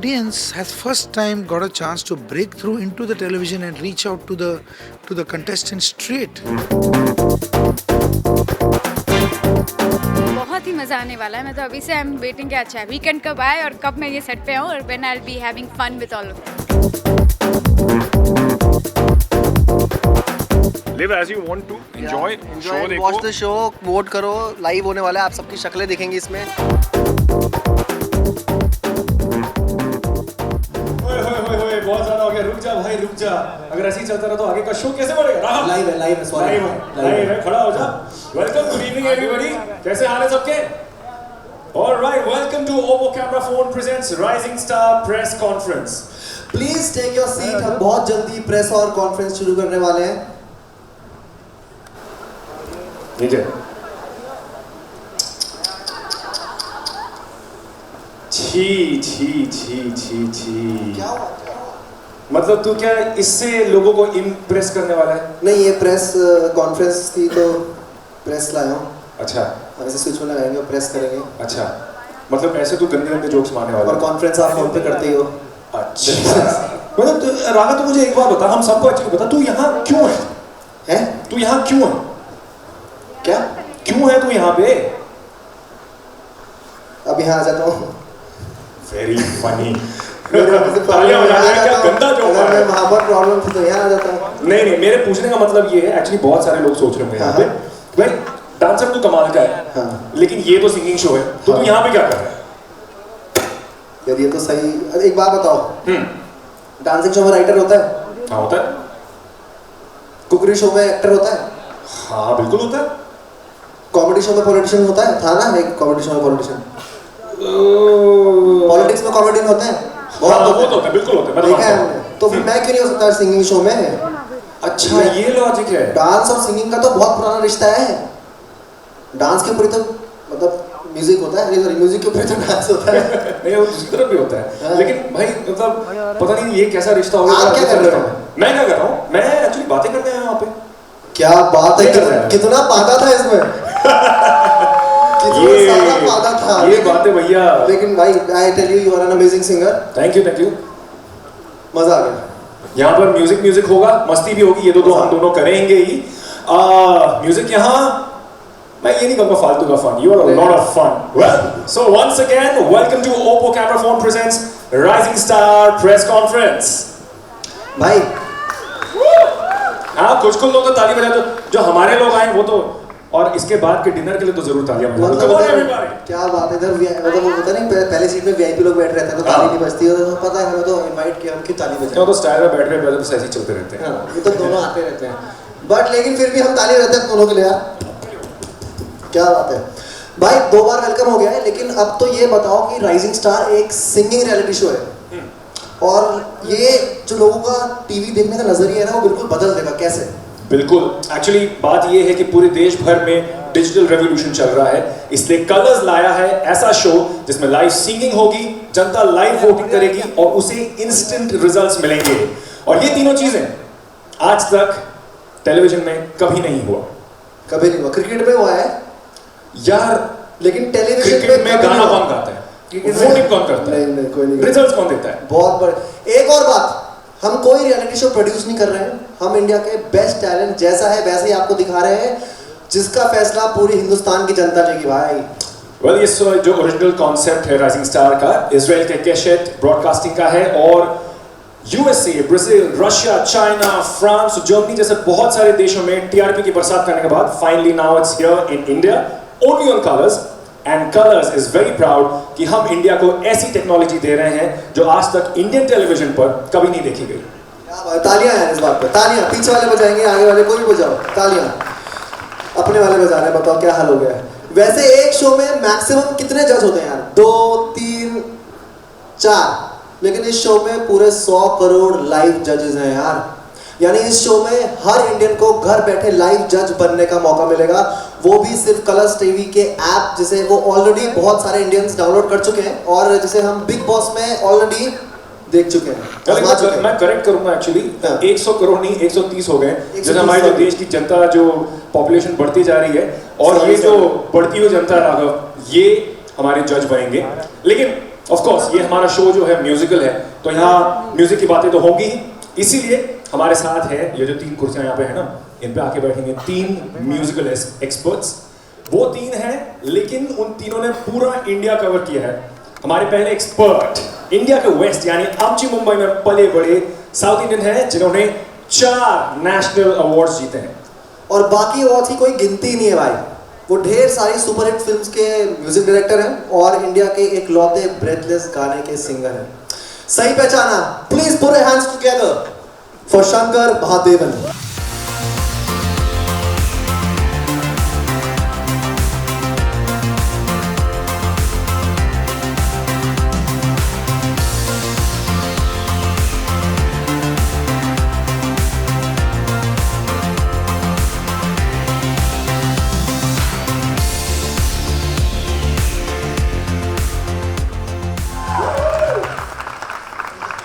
audience has first time got a chance to break through into the television and reach out to the contestants straight. बहुत ही मजा आने वाला है. मैं तो अभी से आई एम वेटिंग कि अच्छा वीकेंड कब आए और कब मैं ये सेट पे आऊँ और when I will be having fun with all of them. Live as you want to, enjoy, show देखो. Watch the show, vote करो, लाइव होने वाला है, आप सबकी शक्लें दिखेंगी इसमें. बहुत ज़्यादा हो गया, रुक जा भाई रुक जा. अगर ऐसे ही चलता रहा तो आगे का शो कैसे बढ़ेगा? राहुल लाइव है, सॉरी. लाइव है, खड़ा हो जा. Welcome, good evening everybody. कैसे हाल है सबके? Alright, welcome to Oppo Camera Phone presents Rising Star Press Conference. Please take your seat. हम बहुत जल्दी प्रेस और कॉन्फ्रेंस शुरू करने वाले हैं. नीचे. छी. क्या हुआ? मतलब तू क्या इससे लोगों को इम्प्रेस करने वाला है? नहीं, ये प्रेस कॉन्फ्रेंस की तो प्रेस लाया हूँ. अच्छा. ऐसे स्विच में लगाएंगे और प्रेस करेंगे. अच्छा. मतलब ऐसे तू गंदे जोक्स मारने वाला और कॉन्फ्रेंस आप फोन पे करते ही हो. अच्छा. मतलब रागा तू मुझे एक बात बता, हम सबको एक्चुअली बता, तू यहाँ क्यों है? हैं? तू यहाँ क्यों है? क्या? क्यों है तू यहाँ पे? अब यहाँ आ जाता हूँ. Very funny. तालियां बजाने का क्या गंदा जोक अगर मारा मैं है. वहाँ पर प्रॉब्लम थी तो यहाँ आ जाता हूँ. नहीं, मेरे पूछने का मतलब ये है, एक्चुअली बहुत सारे लोग सोच रहे होंगे यहाँ पे, भाई डांसर तो कमाल का है, हाँ. लेकिन ये तो सिंगिंग शो है, तो तू यहाँ पे क्या कर रहा है? यार ये तो सही. एक बात बताओ, डांसिंग शो में राइटर होता है? हाँ होता है. कुकरी शो में एक्टर होता है? हाँ बिल्कुल होता है. कॉमेडी शो में पॉलिटिशियन होता है? था ना एक कॉमेडी शो में पॉलिटिशियन. पॉलिटिक्स में कॉमेडियन होते हैं? बहुत होता है, बिल्कुल होता है. देखा है हमने. तो फिर मैं क्यों नहीं हो सकता सिंगिंग शो में? अच्छा ये लॉजिक है. डांस और सिंगिंग का तो बहुत पुराना रिश्ता है. डांस के ऊपर तो मतलब म्यूजिक होता है, नहीं म्यूजिक के ऊपर तो डांस होता है. नहीं वो दूसरी तरफ भी होता है. लेकिन भाई मतलब पता नहीं ये कैसा रिश्ता होगा. आप क्या कर रहे हो? मैं क्या कर रहा हूँ? मैं एक्चुअली बातें करते हैं यहाँ पे. क्या बात है. कितना पादा था इसमें. कितना सारा पादा था. ये बातें भैया. लेकिन भाई I tell you, you are an amazing singer. Thank you. मजा आ गया. यहाँ पर म्यूजिक होगा, मस्ती भी होगी, ये तो हम दोनों करेंगे ही. म्यूजिक यहाँ मैं ये नहीं कहूँगा फालतू का fun. You are a lot of fun. Well so once again welcome to Oppo camera phone presents Rising Star press conference. भाई हाँ कुछ लोग तो ताली बजा दो. जो हमारे लोग आए वो तो, और इसके बाद के डिनर के लिए तो जरूर तालियां बजा दो. क्या बात है. इधर मतलब वो होता नहीं, पहले सीट में वीआईपी लोग बैठ रहते हैं तो ताली नहीं बजती है. तो पता है हमें तो इनवाइट किया, हम क्यों ताली बजाएं. तो स्टाइल में बैठ रहे हैं तो ऐसे ही चलते रहते हैं. हाँ, ये तो दोनों आते रहते हैं. बट लेकिन फिर भी हम ताली बजाते हैं दोनों के लिए. यार क्या बात है भाई. 2 बार वेलकम हो गया है, लेकिन अब तो ये बताओ कि राइजिंग स्टार एक सिंगिंग रियलिटी शो है, और ये जो लोगों का टीवी देखने का नजरिया है ना, वो बिल्कुल बदल देगा. कैसे? बिल्कुल. एक्चुअली बात ये है कि पूरे देश भर में डिजिटल रेवोल्यूशन चल रहा है, इसलिए कलर्स लाया है ऐसा शो जिसमें लाइव सिंगिंग होगी, जनता लाइव वोटिंग करेगी और उसे इंस्टेंट रिजल्ट्स मिलेंगे. और ये तीनों चीजें आज तक टेलीविजन में कभी नहीं हुआ. कभी नहीं हुआ. क्रिकेट में हुआ है यार, लेकिन टेलीविजन क्रिकेट में गाना कौन गाता है? वोटिंग कौन करता है? नहीं कोई नहीं. रिजल्ट्स कौन देता है? बहुत बड़े. एक और बात, हम कोई रियलिटी शो प्रोड्यूस नहीं कर रहे हैं. हम इंडिया के बेस्ट टैलेंट जैसा है वैसे ही आपको दिखा रहे हैं, जिसका फैसला पूरी हिंदुस्तान की जनता लेगी भाई. वेल ये जो ओरिजिनल कॉन्सेप्ट है राइजिंग स्टार का, इजराइल के कैशेट ब्रॉडकास्टिंग का है, और USA, Brazil, Russia, China, France, Germany जैसे बहुत सारे देशों में टीआरपी की बरसात करने के बाद finally now it's here in India only on colours. And colours is very proud कि हम इंडिया को ऐसी टेक्नोलॉजी दे रहे हैं जो आज तक इंडियन टेलीविजन पर कभी नहीं देखी गई. तालियां हैं इस बात पे. तालियां. पीछे वाले बजाएंगे, आगे वाले कोई भी बजाओ. तालियां. अपने वाले बजा रहे हैं. बताओ क्या हाल हो गया है. वैसे एक शो में मैक्सिमम कितने जज होते हैं यार? 2, 3, 4. लेकिन इस शो में पूरे 100 करोड़ लाइव जजेस हैं यार. यानी इस शो में हर इंडियन को घर बैठे लाइव जज बनने का मौका मिलेगा, वो भी सिर्फ कलर्स टीवी के ऐप, जिसे वो ऑलरेडी बहुत सारे इंडियंस डाउनलोड कर चुके हैं, और जिसे हम बिग बॉस में ऑलरेडी देख चुके हैं. मैं करेक्ट करूंगा. एक्चुअली 100 करोड़ नहीं 130 हो गए. जैसे हमारे जो देश की जनता, जो पॉपुलेशन बढ़ती जा रही है, और ये जो बढ़ती हुई जनता राघव, ये हमारे जज बनेंगे. लेकिन ऑफ कोर्स ये हमारा शो जो है म्यूजिकल है, तो यहाँ म्यूजिक की बातें तो होंगी ही, इसीलिए हमारे साथ है ये जो 3 कुर्सियां यहाँ पे है ना, इन पे आके बैठेंगे 3 म्यूजिकल एक्सपर्ट्स। वो 3 हैं, लेकिन उन तीनों ने पूरा इंडिया कवर किया है। हमारे पहले एक्सपर्ट इंडिया के वेस्ट यानी आमची मुंबई में पले बड़े साउथ इंडियन हैं, जिन्होंने 4 नेशनल अवार्ड्स जीते हैं। और बाकी अवार्ड्स की कोई गिनती नहीं है भाई। वो ढेर सारी सुपरहिट फिल्म्स के म्यूजिक डायरेक्टर हैं और इंडिया के एक लौते ब्रेथलेस गाने के सिंगर हैं। सही पहचाना, please put your hands together for Shankar Mahadevan.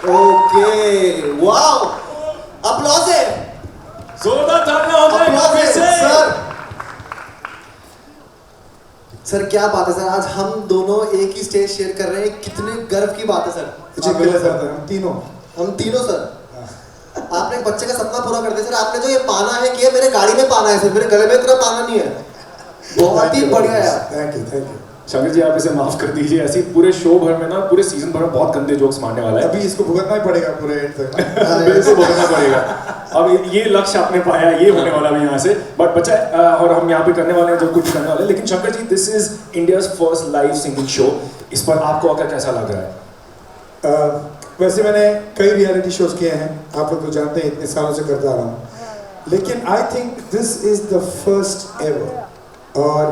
Okay, wow, applause है, जोरदार तालियां हो जाए सर। सर क्या बात है सर, आज हम दोनों एक ही स्टेज शेयर कर रहे हैं, कितने गर्व की बात है सर। जी मिले सर, हम तीनों सर। आपने एक बच्चे का सपना पूरा कर दिया सर। आपने जो ये पाना है किया, मेरे गाड़ी में पाना है सर, मेरे गले में इतना पाना नहीं है। बहुत ही बढ़िया यार, थैंक यू। शंकर जी आप इसे माफ कर दीजिए, ऐसी पूरे शो भर में ना, पूरे सीजन भर में बहुत गंदे जोक्स मारने वाला है। अभी इसको भुगतना ही पड़ेगा पूरे एंड तक। बिल्कुल भुगतना पड़ेगा। अब ये लक्ष्य आपने पाया, ये होने वाला भी यहाँ से, बट बच्चा और हम यहाँ पे करने वाले हैं जो कुछ करने वाले हैं। लेकिन Shankar ji, this is India's first live singing show, इस पर आपको आकर कैसा लग रहा है? वैसे मैंने कई रियलिटी शोज किए हैं, आप लोग तो जानते हैं, इतने सालों से करता रहा हूँ, लेकिन I think this is the first ever. और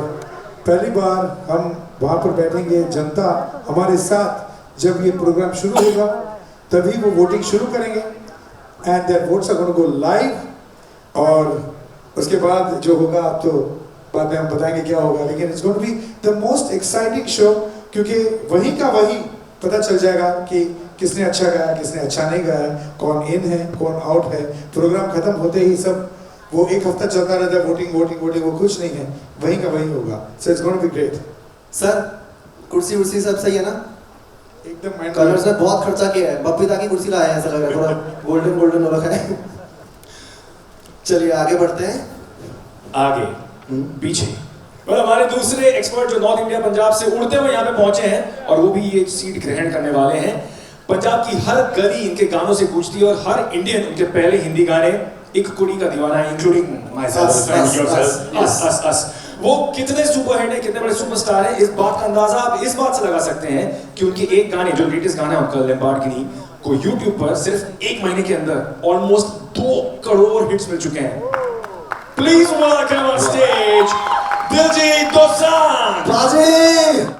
पहली बार हम वहाँ पर बैठेंगे, जनता हमारे साथ, जब ये प्रोग्राम शुरू होगा तभी वो वोटिंग शुरू करेंगे and their votes are going to go live. और उसके बाद जो होगा आप तो बाद में हम बताएंगे क्या होगा, लेकिन it's going to be the most exciting show, क्योंकि वहीं का वहीं पता चल जाएगा कि किसने अच्छा गाया, किसने अच्छा नहीं गाया, कौन इन है, कौन आउट है। प्रोग्राम खत्म होते ही सब वो एक हफ्ता चलता रहता है, वोटिंग, वो कुछ नहीं है, वहीं का वहीं होगा। So it's going to be great. Sir कुर्सी उर्सी सब सही है ना? एकदम माइंड कलर से बहुत खर्चा किया है, बबीता की कुर्सी लाया है, ऐसा लग रहा है, थोड़ा गोल्डन हो रखा है। चलिए आगे बढ़ते हैं। आगे पीछे और हमारे दूसरे एक्सपर्ट जो नॉर्थ इंडिया पंजाब से उड़ते हुए यहाँ पे पहुंचे हैं, और वो भी ये सीट ग्रहण करने वाले हैं। पंजाब की हर गली इनके गानों से गूंजती है और हर इंडियन उनके पहले हिंदी गाने एक कुड़ी का दीवाना है, इंक्लूडिंग माय सेल्फ। वो कितने सुपरहिट है, कितने बड़े सुपरस्टार हैं, इस बात का अंदाजा आप इस बात से लगा सकते हैं कि उनके एक गाने जो लेटेस्ट गाना है उनका लैम्बार्गिनी को YouTube पर सिर्फ 1 महीने के अंदर ऑलमोस्ट 2 करोड़ हिट्स मिल चुके हैं। Please welcome on stage Diljit Dosanjh. बाजी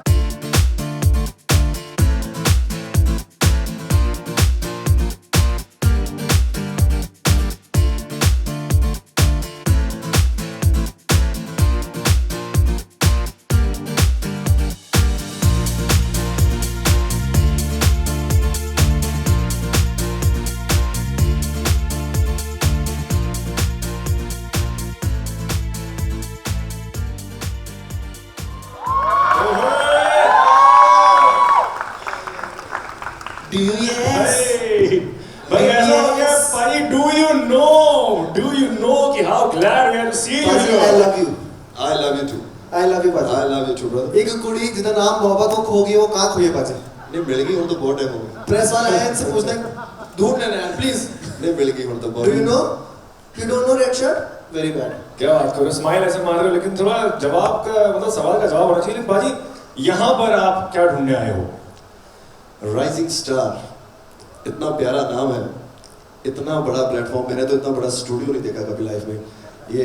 एक कुड़ी जिसका नाम मोहब्बत हो खो गई, वो कहाँ खोई है बाजी? नहीं मिल गई, हम तो बहुत टाइम हो गया। प्रेस वाले हैं, इनसे पूछना ढूंढ लेना है प्लीज। नहीं मिल गई, हम तो बहुत। Do you know? You don't know red shirt? Very bad. क्या बात कर रहे हो, स्माइल ऐसे मार रहे हो, लेकिन थोड़ा जवाब का मतलब सवाल का जवाब होना चाहिए। लेकिन बाजी यहाँ पर आप क्या ढूंढने आए हो? राइजिंग स्टार, इतना प्यारा नाम है, इतना बड़ा प्लेटफॉर्म, मैंने तो इतना बड़ा स्टूडियो नहीं देखा कभी लाइफ में। ये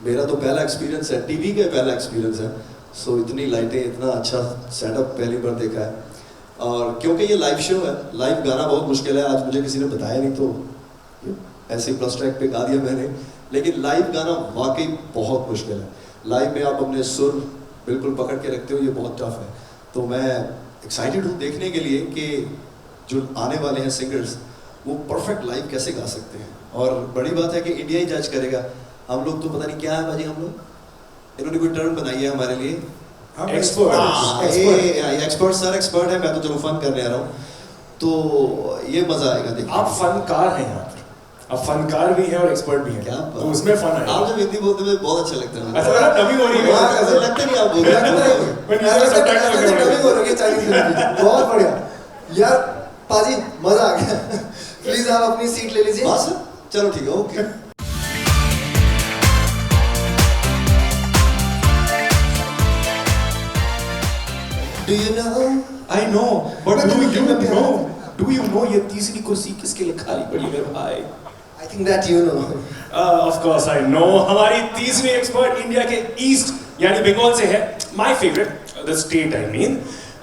मेरा तो पहला एक्सपीरियंस है, टीवी का पहला एक्सपीरियंस है। सो इतनी लाइटें, इतना अच्छा सेटअप पहली बार देखा है। और क्योंकि ये लाइव शो है, लाइव गाना बहुत मुश्किल है, आज मुझे किसी ने बताया नहीं तो ऐसे ही प्लस ट्रैक पे गा दिया मैंने। लेकिन लाइव गाना वाकई बहुत मुश्किल है। लाइव में आप अपने सुर बिल्कुल पकड़ के रखते हो, ये बहुत टफ है। तो मैं एक्साइटेड हूँ देखने के लिए कि जो आने वाले हैं सिंगर्स वो परफेक्ट लाइव कैसे गा सकते हैं। और बड़ी बात है कि इंडिया ही जज करेगा, हम लोग तो पता नहीं क्या है भाजी। हम लोग, इन्होंने कोई टर्म बनाई है हमारे लिए, हम एक्सपर्ट सर एक्सपर्ट है, मैं तो चलो फन करने आ रहा हूँ, तो ये मजा आएगा देखिए। आप फनकार हैं यहाँ पर, आप फनकार भी हैं और एक्सपर्ट भी हैं, क्या तो उसमें फन है। आप जब हिंदी बोलते हुए बहुत अच्छा लगता है। अच्छा कभी हो रही है, ऐसा लगता नहीं आप बोल रहे हैं। बहुत बढ़िया यार, पाजी मजा आ गया। प्लीज आप अपनी सीट ले लीजिए। बस चलो ठीक है, okay. Do you know? I know, but मैं do तो you तुम्हें know? Do you know ये तीसरी कुर्सी किसके लिए खाली पड़ी है मेरे भाई? I think that you know. Of course I know. हमारी तीसरी एक्सपर्ट इंडिया के ईस्ट यानी बंगाल से है, my favorite, the state I mean.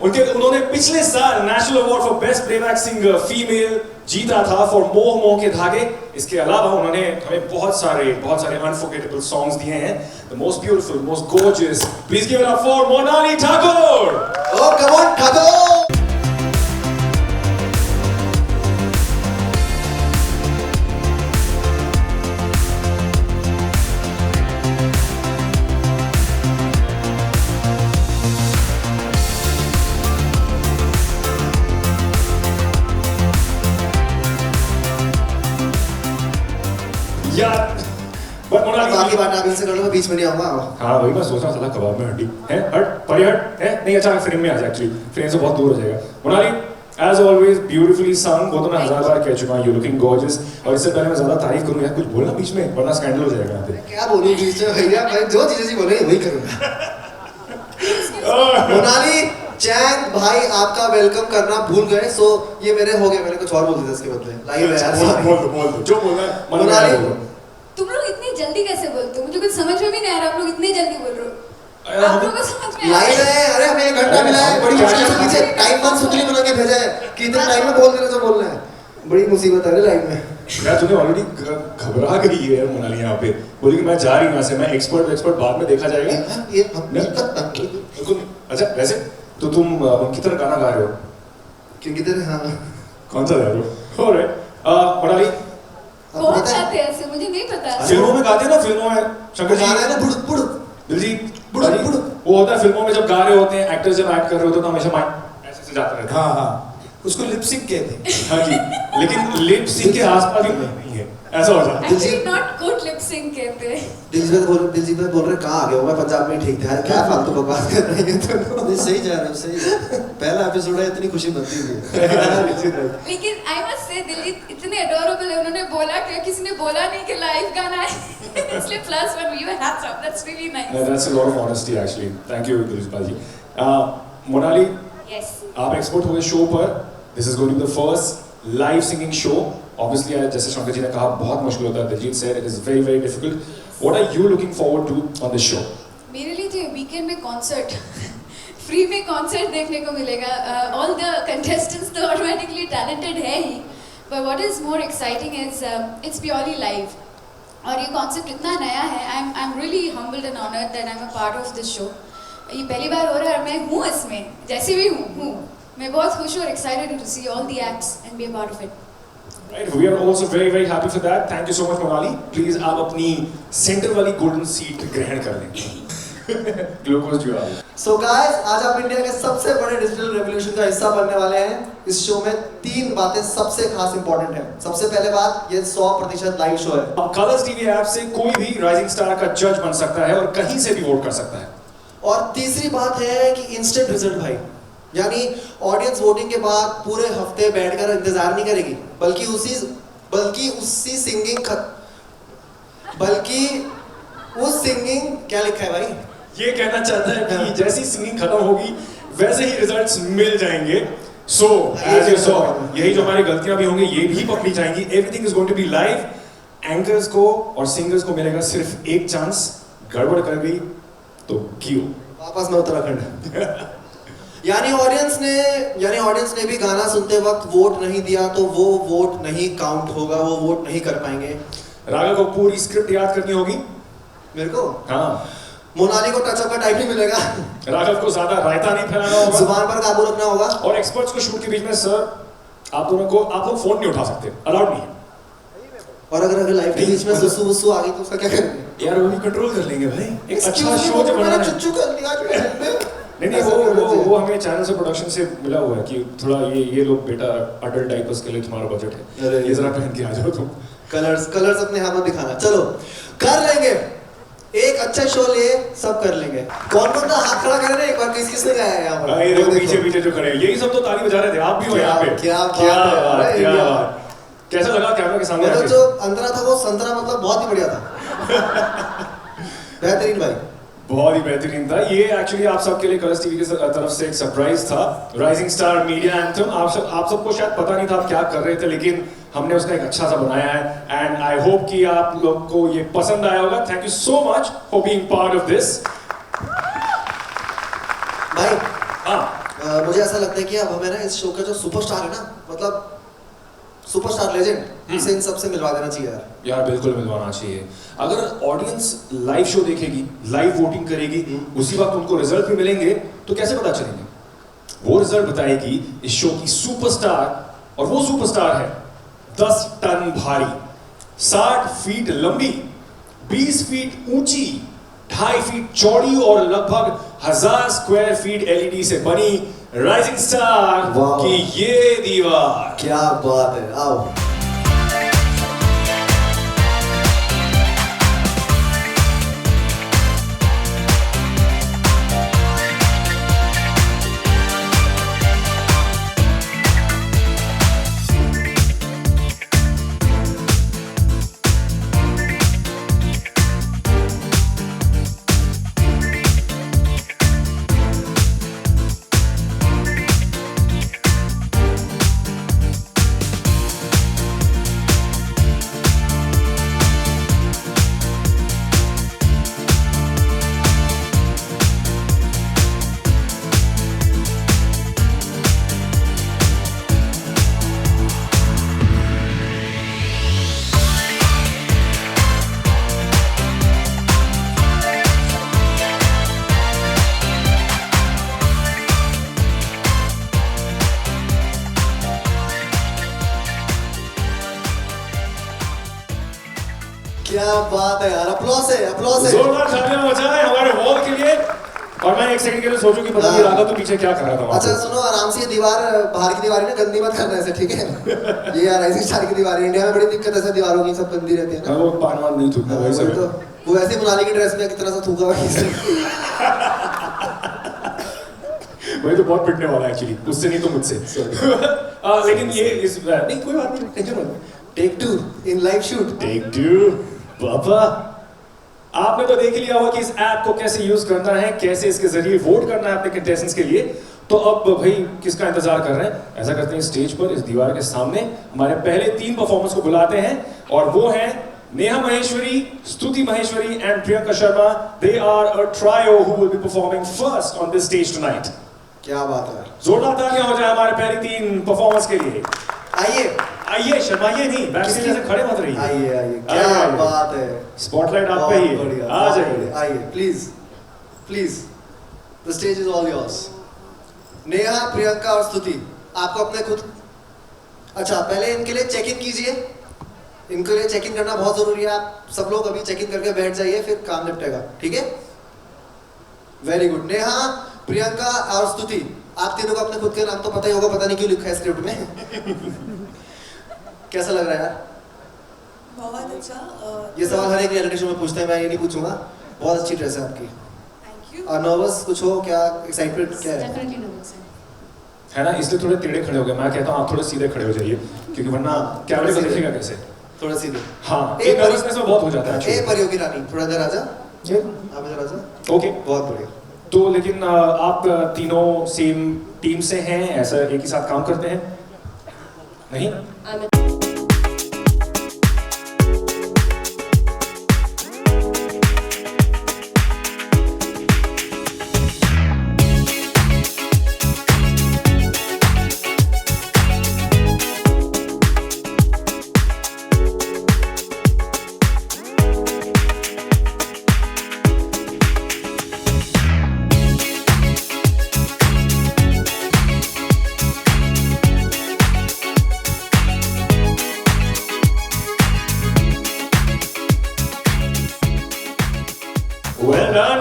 उन्होंने पिछले साल national award for best playback singer female जीता था फॉर मोह मोह के धागे। इसके अलावा उन्होंने हमें बहुत सारे अनफॉरगेटेबल सॉन्ग्स दिए हैं। The most beautiful, most gorgeous, please give it up for Monali Thakur. Oh, come on, Thakur! यार बट मोनाली बाकी बात आप इनसे कर लो, मैं बीच में नहीं आऊंगा। हाँ वही मैं सोच रहा था, कबाब में हड्डी है, हट परे हट है नहीं, अच्छा फ्रेम में आ जाए, एक्चुअली फ्रेम से बहुत दूर हो जाएगा। मोनाली एज ऑलवेज ब्यूटीफुली संग, वो तो मैं 1000 बार कह चुका हूँ, यू लुकिंग गॉर्जियस। और इससे पहले मैं ज्यादा तारीफ करूँ यार, कुछ बोलना बीच में वरना स्कैंडल हो जाएगा यहाँ पे। क्या बोलूं बीच में भैया, भाई जो चीजें जी बोलेंगे वही करूंगा। मोनाली चैंग भाई आपका वेलकम करना भूल गए, सो ये मेरे हो गए, मैंने कुछ और बोल दिया इसके बदले। लाइव है यार, बोल दो जो बोलना है मन में मोनाली आया बोलो। तुम लोग इतनी जल्दी कैसे बोलते हो? मुझे कुछ समझ में भी नहीं आ रहा, आप लोग इतनी जल्दी बोल रहे हो। आप लोगों को समझ में आ लाइव रहा है? है, अरे हमें 1 घंटा मिला है, बड़ी मुश्किल से पीछे टाइम वन सुतली बना के भेजा है कि इतने टाइम में बोल देना जो बोलना है। बड़ी मुसीबत है लाइव में। यार तूने ऑलरेडी घबरा गई है मोनाली यहाँ पे, बोली कि मैं जा रही हूँ यहाँ से, मैं एक्सपर्ट बात में देखा जाएगा। ये अच्छा वैसे तो तुम उनकी तरह गाना गा रहे हो, क्योंकि तेरे हाँ कौन सा गा रहे हो? ऑलराइट मोनाली, कौन चाहते हैं ऐसे? मुझे नहीं पता। फिल्मों में गाते हैं ना, फिल्मों में शंकर जी गाना है ना बुड़ुक बुड़ुक दिलजीत बुड़ुक बुड़ुक, वो होता है फिल्मों में जब गा रहे होते हैं, एक्टर्स जब एक्ट कर रहे होते हैं तो हमेशा माइक ऐसे से जाता रहता है। हाँ हाँ, उसको लिपसिंग कहते हैं। हाँ जी, लेकिन लिप सिंक के आसपास भी नहीं है, ऐसा हो जाता है। Actually not good lip sync कहते हैं। दिलजीत भाई बोल रहे कहाँ आ गए हो? मैं पंजाब में ठीक था, क्या फालतू बकवास कर रहे हैं तुम? नहीं सही जा रहे हो, सही। पहला एपिसोड है, इतनी खुशी बनती है। लेकिन I must say दिलजीत इतने adorable है, उन्होंने बोला कि किसी ने बोला नहीं कि लाइव गाना है, इसलिए +1 view hats off, that's really nice. That's a lot of honesty actually. Thank you Diljit ji. Monali, Yes. आप एक्सपोर्ट हुए शो पर, this is going to the first live singing show. Obviously जैसे शंकर जी ने कहा बहुत मुश्किल होता है, Diljit said it is very difficult. What are you looking forward to on this show? मेरे लिए तो वीकेंड में कॉन्सर्ट, फ्री में कॉन्सर्ट देखने को मिलेगा। ऑल द कंटेस्टेंट्स तो ऑटोमेटिकली टैलेंटेड है ही, but what is more exciting is it's purely live. और ये कॉन्सेप्ट इतना नया है, I am really humbled and honoured that I am a part of this show. ये पहली बार हो रहा है और मैं हूँ इसमें, जैसे भी हूँ मैं बहुत खुश हूँ और excited to see all the acts and be a part of it. Right, we are also very happy for that. Thank you so much Monali. Please आप अपनी सेंटर वाली गोल्डन सीट ग्रहण कर लें। ग्लूकोज जो आ रहा है। So guys, आज आप इंडिया के सबसे बड़े डिजिटल रेवोल्यूशन का हिस्सा बनने वाले हैं। इस शो में 3 बातें सबसे खास इंपॉर्टेंट है। सबसे पहले बात, ये 100% लाइव शो है। अब कलर्स टीवी ऐप से कोई भी राइजिंग स्टार का जज बन सकता है और कहीं से भी वोट कर सकता है। और तीसरी बात है कि इंस्टेंट रिजल्ट भाई, यानी ऑडियंस वोटिंग के बाद पूरे हफ्ते बैठकर इंतजार नहीं करेगी, बल्कि उस सिंगिंग क्या लिखा है भाई? ये कहना चाहता है कि जैसी सिंगिंग खत्म होगी वैसे ही रिजल्ट्स मिल जाएंगे। सो एज यू सॉ, यही जो हमारी गलतियां भी होंगी ये भी पकड़ी जाएंगी। Everything is going to be live. Anchors को और सिंगर्स को मिलेगा सिर्फ एक चांस, गड़बड़ कर गई तो क्यों वापस में उत्तराखंड। यानी ऑडियंस ने भी गाना सुनते वक्त वोट नहीं दिया तो वो वोट नहीं काउंट होगा, वो वोट नहीं कर पाएंगे। रागा को पूरी स्क्रिप्ट याद करनी होगी मेरे को। हाँ, मोनाली को टचअप का टाइम नहीं मिलेगा, राघव को ज्यादा रायता नहीं फैलाना होगा, जुबान पर काबू रखना होगा। और एक्सपर्ट्स को शूट के बीच में सर आप लोग फोन नहीं उठा सकते, अलाउड नहीं है। और अगर लाइव के बीच में सुसु वुसु आ गई तो उसका क्या करेंगे? यार वो भी कंट्रोल कर लेंगे भाई, एक अच्छा शो जब बनाना है। चुच्चू कर लिया नहीं ऐसा नहीं होना चाहिए। वो हमें चैनल से प्रोडक्शन से मिला हुआ है कि थोड़ा ये लोग बेटा अडल्ट डाइपर्स के लिए तुम्हारा बजट है, अरे। ये जरा पहन के आ जाओ तुम। कलर्स अपने यहाँ पर दिखाना। चलो कर लेंगे, एक अच्छा शो लिए सब कर लेंगे। कौन था हाथ खड़ा कर रहे हैं एक बार, किसने गाया है यहाँ पर? ये देखो वो पीछे जो खड़े हैं, यही सब तो ताली बजा रहे थे, आप भी हो क्या- यहाँ पे। क्या बात है, अरे क्या इंडिया। बात। कैसा लगा कैमरा के सामने मतलब आके? जो अंतरा था वो संतरा मतलब बहुत ही बढ़िया था। बेहतरीन भाई। बहुत ही बेहतरीन था। ये एक्चुअली आप सबके लिए कलर्स टीवी की तरफ से एक सरप्राइज था, राइजिंग स्टार मीडिया एंथम। आप सबको शायद पता नहीं था आप क्या कर रहे थे, लेकिन हमने उसका एक अच्छा सा बनाया है एंड आई होप कि आप लोग को ये पसंद आया होगा। Thank you so much for being part of this. भाई हाँ, मुझे ऐसा लगता है कि अब हमें ना इस शो का जो सुपरस्टार है ना, मतलब सुपरस्टार लेजेंड, इसे इन सबसे मिलवा देना चाहिए यार। यार बिल्कुल मिलवाना चाहिए। अगर ऑडियंस लाइव शो देखेगी, लाइव वोटिंग करेगी, उसी वक्त उनको रिजल्ट भी मिलेंगे, तो कैसे पता चलेंगे? वो रिजल्ट बताएगी इस शो की सुपरस्टार, और वो सुपरस्टार है 10 टन भारी, 60 फीट लंबी, 20 फीट ऊंची, 2.5 फीट चौड़ी और लगभग 1000 स्क्वायर फीट एलईडी से बनी राइजिंग स्टार वाह। की ये दीवार। क्या बात है, आओ। क्या बात है यार, अप्लॉस है, अप्लॉस है। जोरदार तालियां बजाएं हमारे वॉल के लिए। और मैं एक सेकंड के लिए सोचूं कि पता नहीं राधा तो पीछे क्या कर रहा था वहाँ अच्छा पे। सुनो, आराम से ये दीवार, बाहर की दीवार है ना, गंदी मत करना ऐसे, ठीक है? ये यार राइजिंग स्टार की दीवार है, इंडिया में बड़ी दिक्कत है ऐसे दीवारों की, सब गंदी रहती है ना। हाँ, वो पानवान नहीं थूकना वही वही सब तो, है। वो वैसे ही मुनाली की ड्रेस में कितना सा थूका हुआ है। वही तो बहुत पिटने वाला है एक्चुअली, उससे नहीं तो मुझसे। लेकिन ये इस नहीं, कोई बात नहीं, टेंशन मत। Take 2 in live shoot. Take 2 पापा। आपने तो देख लिया होगा कि इस ऐप को कैसे यूज करना है, कैसे इसके जरिए वोट करना है अपने कंटेस्टेंट्स के लिए। तो अब भाई किसका इंतजार कर रहे हैं? ऐसा करते हैं, स्टेज पर इस दीवार के सामने हमारे पहले 3 परफॉर्मर्स को बुलाते हैं, और वो हैं Neha Maheshwari, Stuti Maheshwari and Priyanka Sharma. They are a trio who will be performing first on this stage tonight. क्या बात है, जोरदार तालियां हो जाए हमारे पहले 3 परफॉर्मर्स के लिए। आइए आइए, शर्माइए नहीं, बैक स्टेज से खड़े मत रहिए। आइए आइए, क्या बात है, स्पॉटलाइट आप पे ही है, आ जाइए। आइए please please, the stage is all yours. Neha, Priyanka और स्तुति, आपको अपने खुद, अच्छा पहले इनके लिए चेक इन कीजिए, इनके लिए चेक इन करना बहुत जरूरी है। आप सब लोग अभी चेक इन करके बैठ जाइए, फिर काम निपटेगा, ठीक है? Very good. नेहा, प्रियंका और स्तुति, आप तीनों को अपने खुद के नाम तो पता ही होगा, पता नहीं क्यों लिखा है स्क्रिप्ट में। कैसा लग रहा है यार? बहुत अच्छा। ये सवाल हर एक रियलिटी शो में पूछते हैं, मैं ये नहीं पूछूंगा। बहुत अच्छी ड्रेस है आपकी। Thank you. और नर्वस कुछ हो क्या, एक्साइटमेंट क्या है? डेफिनेटली नर्वस है। है ना, इसलिए थोड़े टेढ़े खड़े हो गए। मैं कहता हूँ आप थोड़े सीधे खड़े हो जाइए, क्योंकि वरना कैमरे को देखेगा कैसे। थोड़ा सीधे। हाँ, ए, एक नर्वसनेस में बहुत हो जाता है ए actually। परियों की रानी, थोड़ा इधर आजा। आप इधर आजा। ओके, बहुत बढ़िया। तो लेकिन आप तीनों सेम टीम से हैं, ऐसा एक ही साथ काम करते हैं? नहीं? I'm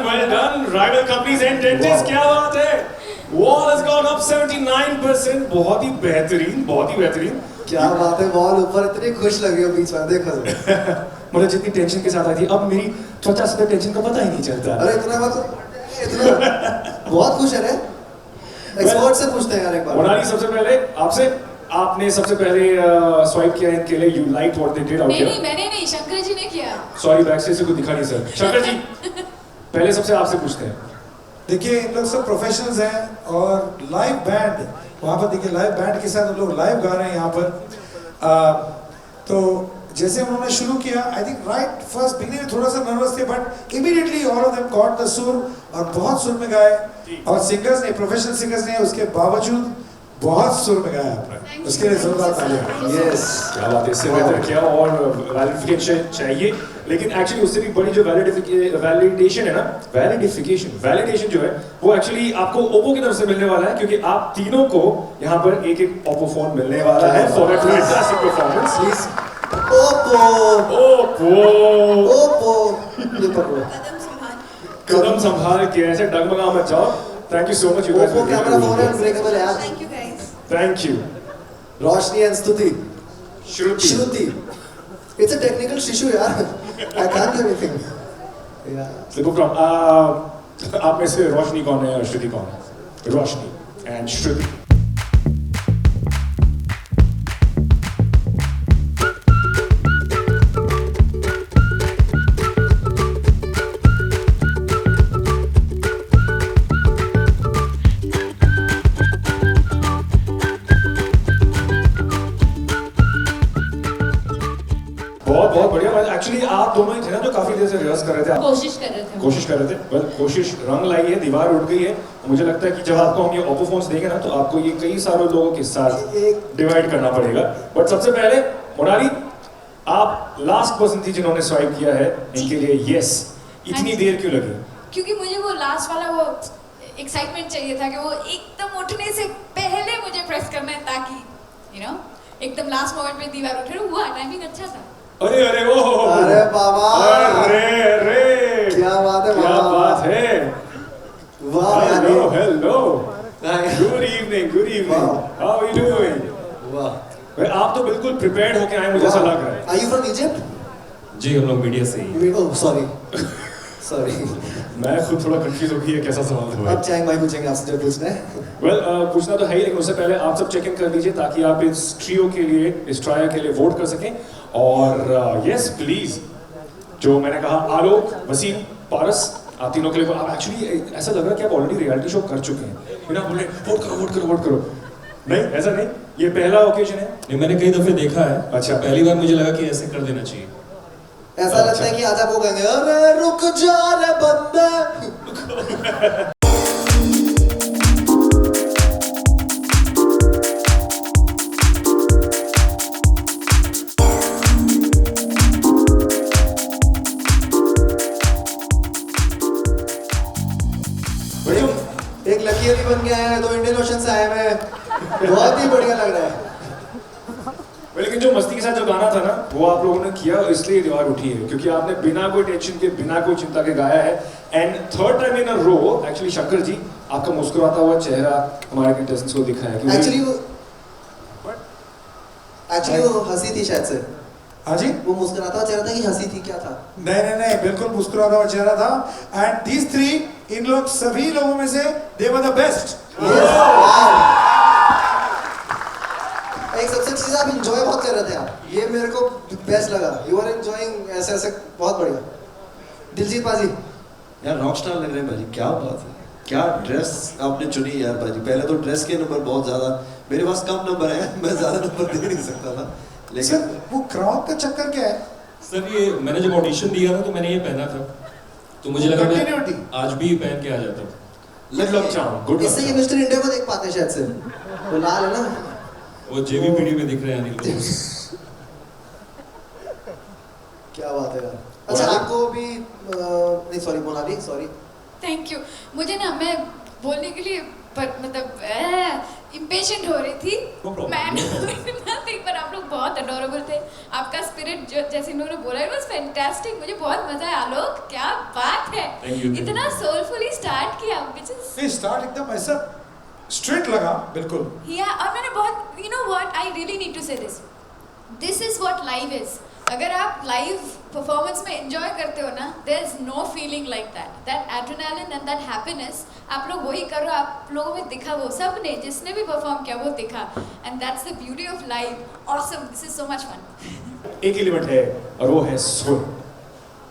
well done. Rival companies and dentists, क्या बात है? Wall has gone up 79%. बहुत ही बेहतरीन, बहुत ही बेहतरीन. क्या बात है, बॉल ऊपर इतनी खुश लगी हो बीच में, देखो जरा। मतलब जितनी टेंशन के साथ आई थी, अब मेरी त्वचा से टेंशन का पता ही नहीं चलता. अरे इतना मतलब इतना बहुत खुश है रे। एक्सपर्ट से पूछते हैं यार एक बार। मोनाली, सबसे पहले आपसे, आपने सबसे पहले स्वाइप किया इनके लिए, you like what they did out नहीं हियर. नहीं मैंने नहीं, शंकर जी ने किया। सॉरी, बैक से कुछ दिखा नहीं सर. शंकर जी, पहले सबसे आपसे पूछते हैं. देखिए इन लोग सब प्रोफेशनल्स हैं और लाइव बैंड वहाँ पर देखिए लाइव बैंड के साथ उन लोग लाइव गा रहे हैं यहाँ पर। तो जैसे उन्होंने शुरू किया I think right first beginning में थोड़ा सा नर्वस थे but immediately all of them got the सुर और बहुत सुर में गाए और सिंगर्स ने प्रोफेशनल सिंगर्स ने उसके बावजूद बहुत सुर में गाया आपने, उसके लिए जोरदार तालियां। यस, क्या बात है, इससे बेहतर क्या और वैलिडिफिकेशन चाहिए. लेकिन एक्चुअली उससे भी बड़ी जो वैलिडेशन है ना, वैलिडेशन जो है वो एक्चुअली आपको ओप्पो की तरफ से मिलने वाला है, क्योंकि आप तीनों को यहाँ पर एक एक ओप्पो फोन मिलने वाला है for a fantastic performance. Please Oppo Oppo ये पकड़ो, कदम संभाल के, ऐसे डगमगा मत जाओ. Thank you so much you Oppo camera phone है अनब्रेकेबल यार। Thank you guys. Thank you. Roshni and स्तुति, श्रुति, इट्स अ टेक्निकल इशू यार, आई कांट डू एनीथिंग यार। स्लिप फ्रॉम आप में से रोशनी कौन है और श्रुति कौन है? रोशनी एंड श्रुति. बहुत बढ़िया. एक्चुअली आप दोनों ही थे ना जो काफी देर से रिहर्स कर रहे थे. कोशिश कर रहे थे। कोशिश कर रहे थे. वेल, कोशिश रंग लाई है, दीवार उठ गई है. मुझे लगता है कि जब आपको हम ये ओप्पो फोन्स देंगे ना तो आपको ये कई सारे लोगों के साथ डिवाइड करना पड़ेगा. बट सबसे पहले मोनाली, आप लास्ट पर्सन थी जिन्होंने स्वाइप किया है इनके लिए यस. इतनी देर क्यों लगी? क्योंकि मुझे वो लास्ट वाला वो एक्साइटमेंट चाहिए था कि वो एकदम उठने से पहले मुझे प्रेस करना है ताकि यू नो एकदम लास्ट मोमेंट पे दीवार उठे. हुआ, टाइमिंग अच्छा था. अरे अरे ओ अरे बाबा, अरे अरे क्या बात है, क्या बाबा। बात है. वाह यार, hello hello, Nice. Good evening, how are you doing? वाह। आप तो बिल्कुल प्रिपेयर्ड होके आए, मुझे ऐसा लग रहा है. Are you from Egypt? जी, हम लोग मीडिया से ही. Oh, sorry. Sorry. मैं खुद थोड़ा कंफ्यूज हो गई है कैसा सवाल था. अब चाहे भाई पूछेंगे आपसे जो पूछना है। वेल, पूछना तो है ही, लेकिन उससे पहले आप सब चेक इन कर लीजिए ताकि आप इस ट्रियो के लिए, इस ट्रायल के लिए वोट कर सकें. और यस प्लीज, जो मैंने कहा, आलोक, वसीम, पारस, आप तीनों के लिए आप एक्चुअली ऐसा लग रहा है कि आप ऑलरेडी रियलिटी शो कर चुके हैं. बिना बोले वोट करो वोट करो वोट करो. नहीं, ऐसा नहीं, ये पहला ओकेजन है. नहीं, मैंने कई दफे देखा है. अच्छा. पहली बार मुझे लगा कि ऐसे कर देना चाहिए. ऐसा लगता है कि आज आप वो कहेंगे, अरे रुक जा रे बंदे। एक लकी अली बन के आए हैं, 2 इंडियन ओशन से आए हैं, बहुत ही बढ़िया लग रहा है. लेकिन जो मस्ती के साथ जो गाना था ना वो आप लोगों ने किया, इसलिए दीवार उठी है, क्योंकि आपने बिना कोई टेंशन के, बिना कोई चिंता के गाया है. And third time in a row actually Shankar ji, आपका मुस्कुराता हुआ चेहरा हमारे कंटेस्टेंट्स को दिखा है. एक्चुअली वो हंसी थी शायद से. हाँ जी, वो मुस्कुराता हुआ चेहरा था कि हंसी थी, क्या था? नहीं, बिल्कुल मुस्कुराता हुआ चेहरा था. एंड दीज थ्री, इन लोग सभी लोगों में से दे वर द बेस्ट. एक सबसे अच्छी चीज, आप एंजॉय बहुत कर रहे थे आप, ये मेरे को बेस्ट लगा. यू आर एंजॉयिंग ऐसे ऐसे, बहुत बढ़िया. दिलजीत पाजी यार रॉक स्टार लग रहे हैं भाजी, क्या बात है, क्या ड्रेस आपने चुनी यार भाजी. पहले तो ड्रेस के नंबर बहुत ज्यादा, मेरे पास कम नंबर है, मैं ज्यादा नंबर दे नहीं सकता था. लेकिन सर वो क्राउन का चक्कर क्या है? सर ये मैंने जब ऑडिशन दिया था तो मैंने ये पहना था, तो मुझे लगा मैं Continuity. आज भी पहन के आ जाता. गुड लक चाम, गुड इससे ये मिस्टर इंडिया को देख पाते हैं शायद से, वो लाल है ना. वो जेवीपीडी में दिख रहे हैं अनिल को. क्या बात है यार. अच्छा, आपको भी नहीं, sorry Monali, sorry. Thank you. मुझे ना, मैं बोलने के लिए पर मतलब इम्पेशेंट हो रही थी No problem. मैं नथिंग, पर आप लोग बहुत अडोरेबल थे। आपका स्पिरिट जो जैसे इन लोगों ने बोला, इट वाज फैंटास्टिक। मुझे बहुत मजा आया। आलोक, क्या बात है। Thank you. इतना सोलफुली स्टार्ट किया, which is ये स्टार्ट एकदम ऐसा स्ट्रेट लगा बिल्कुल। yeah, और मैंने बहुत, you know what, I really need to say this. This is what live is. अगर आप लाइव परफॉर्मेंस में एंजॉय करते हो ना, there is no feeling like that. That adrenaline and that happiness, आप लोग वही कर रहे हो, आप लोगों में दिखा, वो सब ने जिसने भी परफॉर्म किया वो दिखा, and that's the beauty of live. Awesome, this is so much fun. एक एलिमेंट है और वो है सुर।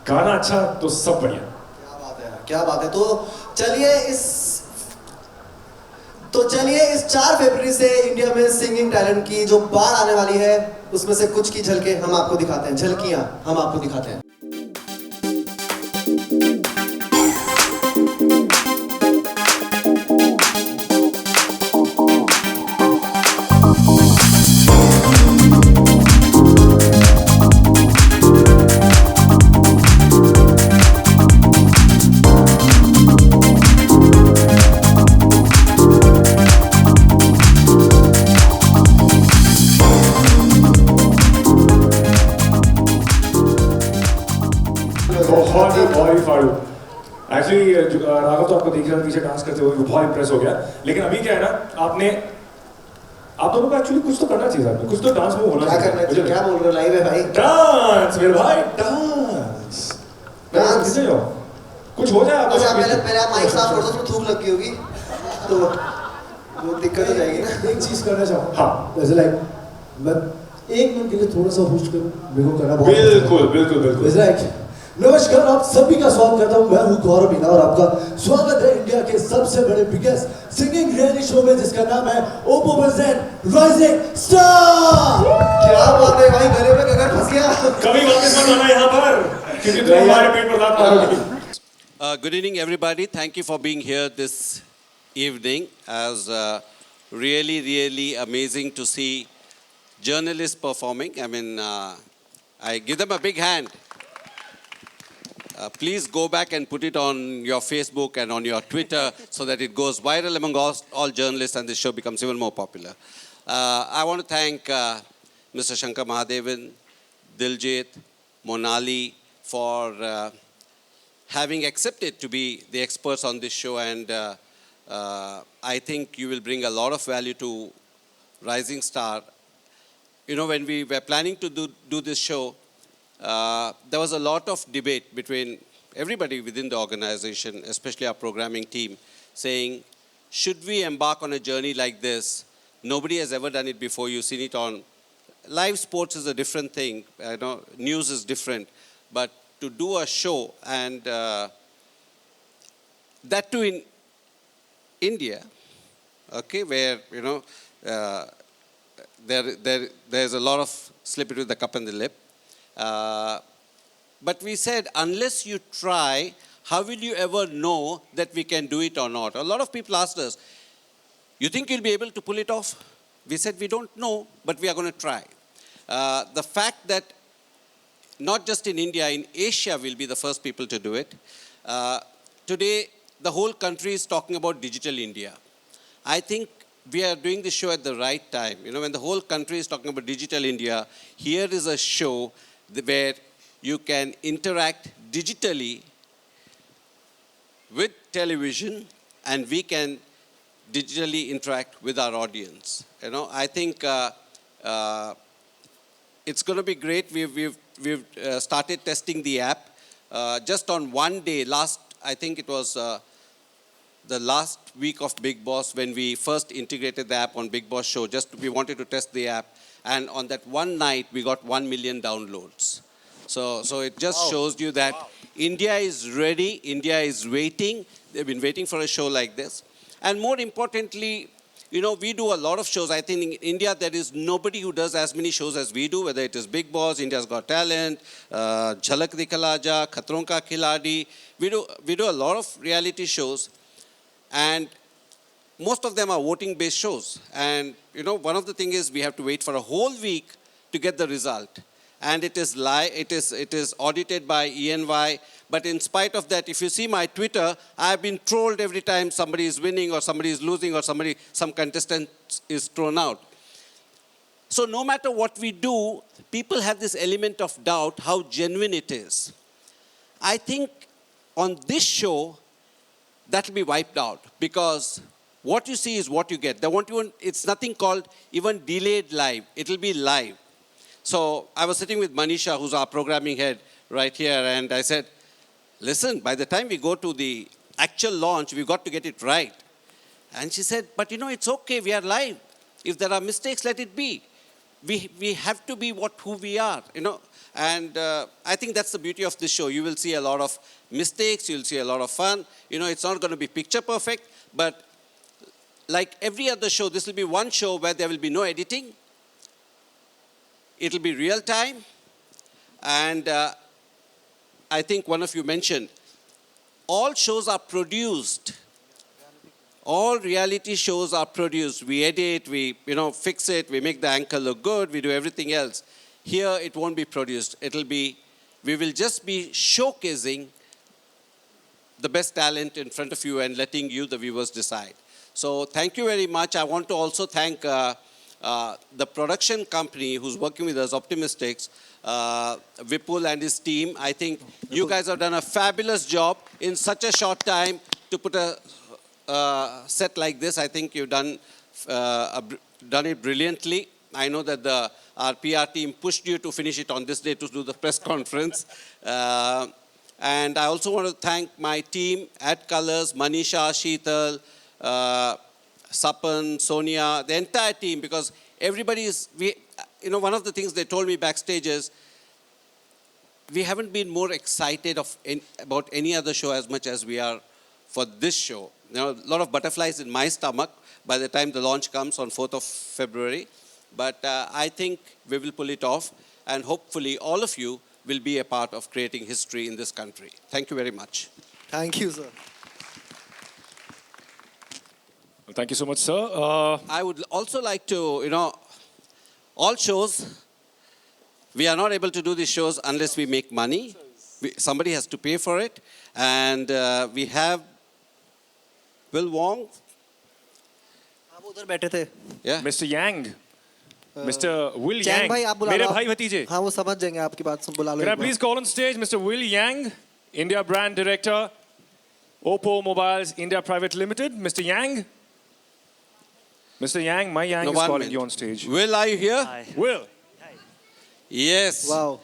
गाना अच्छा तो सब बढ़िया। क्या बात है, क्या बात है। तो चलिए इस 4 फरवरी से इंडिया में सिंगिंग टैलेंट की जो बार आने वाली है, उसमें से कुछ की झलकें हम आपको दिखाते हैं, झलकियां हम आपको दिखाते हैं। बहुत फाड़ू। एक्चुअली राघव तो आपको देख रहा था पीछे डांस करते हुए, बहुत इंप्रेस हो गया। लेकिन अभी क्या है ना, आप दोनों को एक्चुअली कुछ तो करना चाहिए साथ में, कुछ तो डांस मूव होना क्या चाहिए। करना चाहिए? क्या बोल रहे हो? लाइव है भाई। डांस मेरे भाई, डांस। डांस। जाओ, कुछ हो जाए। अच्छा पहले आप माइक साफ कर दो, उसमें थूक लगी होगी तो वो दिक्कत हो जाएगी ना। एक चीज करना चाहूँ। हाँ। जैसे लाइक मैं 1 मिनट के लिए थोड़ा सा होस्ट करूँ, मेरे को करना बहुत बिल्कुल बिल्कुल बिल्कुल। It's like, नमस्कार, आप सभी का स्वागत करता हूँ। मैं हूँ गौरव मीना और आपका स्वागत है इंडिया के सबसे बड़े बिगेस्ट सिंगिंग रियलिटी शो में, जिसका नाम है ओपो प्रेजेंट राइजिंग स्टार। क्या बात है भाई, गले में गगर फंस गया। कभी वापस मत आना यहाँ पर, क्योंकि तुम हमारे पेट पर दांत मारोगे। Good evening, everybody. Thank you for being here this evening. As really, really amazing to see journalists performing. I mean, I give them a big hand. Please go back and put it on your Facebook and on your Twitter so that it goes viral among all journalists and this show becomes even more popular. I want to thank Mr. Shankar Mahadevan, Diljit, Monali for having accepted to be the experts on this show, and I think you will bring a lot of value to Rising Star. You know, when we were planning to do this show, there was a lot of debate between everybody within the organization, especially our programming team, saying, should we embark on a journey like this? Nobody has ever done it before. You've seen it on live sports is a different thing. You know, news is different. But to do a show, and that too in India, okay, where, you know, there's a lot of slip between the cup and the lip. But we said, unless you try, how will you ever know that we can do it or not? A lot of people asked us, you think you'll be able to pull it off? We said, we don't know, but we are going to try. The fact that not just in India, in Asia we'll be the first people to do it. Today, the whole country is talking about digital India. I think we are doing this show at the right time. You know, when the whole country is talking about digital India, here is a show where you can interact digitally with television, and we can digitally interact with our audience. You know, I think it's going to be great. We've started testing the app. Just on one day, I think it was the last week of Bigg Boss when we first integrated the app on Bigg Boss show. We wanted to test the app, and on that one night we got 1 million downloads. So it just shows you that India is ready. India is waiting. They've been waiting for a show like this. And more importantly, you know, we do a lot of shows. I think in India there is nobody who does as many shows as we do, whether it is Bigg Boss, India's Got Talent, Jhalak Dikhla Ja, Khatron Ka Khiladi. We do a lot of reality shows, and most of them are voting-based shows. And you know, one of the things is we have to wait for a whole week to get the result. And it is live. It is audited by ENY But in spite of that, if you see my Twitter, I have been trolled every time somebody is winning or somebody is losing or some contestant is thrown out. So no matter what we do, people have this element of doubt how genuine it is. I think on this show, that will be wiped out because what you see is what you get. It's nothing called even delayed live. It will be live. So I was sitting with Manisha, who's our programming head right here, and I said, listen, by the time we go to the actual launch, we've got to get it right. And she said, but it's okay, we are live. If there are mistakes, let it be. We have to be who we are, And I think that's the beauty of this show. You will see a lot of mistakes, you'll see a lot of fun. It's not going to be picture perfect, but like every other show, this will be one show where there will be no editing. It'll be real time. And I think one of you mentioned, all shows are produced. All reality shows are produced. We edit, we fix it, we make the anchor look good, we do everything else. Here it won't be produced. We will just be showcasing the best talent in front of you and letting you, the viewers, decide. So thank you very much. I want to also thank the production company who's working with us, Optimistics, Vipul and his team. I think you guys have done a fabulous job in such a short time to put a set like this. I think you've done it brilliantly. I know that our PR team pushed you to finish it on this day to do the press conference. And I also want to thank my team at Colors, Manisha, Sheetal, Sapan, Sonia, the entire team, because everybody is, one of the things they told me backstage is, we haven't been more excited about any other show as much as we are for this show. A lot of butterflies in my stomach by the time the launch comes on 4th of February. But I think we will pull it off, and hopefully all of you will be a part of creating history in this country. Thank you very much. Thank you, sir. Well, thank you so much, sir. I would also like to, all shows, we are not able to do these shows unless we make money. Somebody has to pay for it. And we have Will Wong. Yeah. Mr. Yang. Mr. Will Yang. भाई आप बुला मेरे लो। भाई भतीजे. हाँ वो समझ जाएंगे आपकी बात सुन बुला लो Can I एक बार। please call on stage Mr. Will Yang, India Brand Director, Oppo Mobiles India Private Limited. Mr. Yang. Mr. Yang, my Yang No, is one calling minute. you on stage. Will, are you here? Hi. Will. Yes. Wow.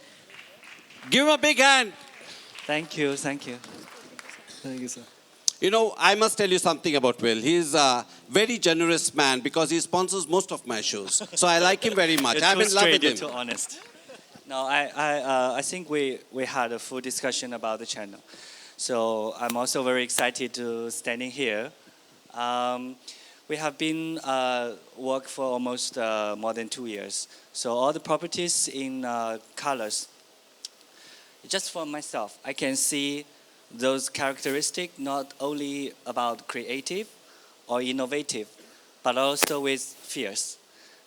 Give him a big hand. Thank you, thank you. Thank you, sir. I must tell you something about Will. He's a very generous man because he sponsors most of my shows. So I like him very much. I'm in love with You're him. too honest. No, I think we had a full discussion about the channel. So I'm also very excited to standing here. We have been work for almost more than 2 years. So all the properties in Colors, just for myself, I can see those characteristics not only about creative or innovative, but also with fierce.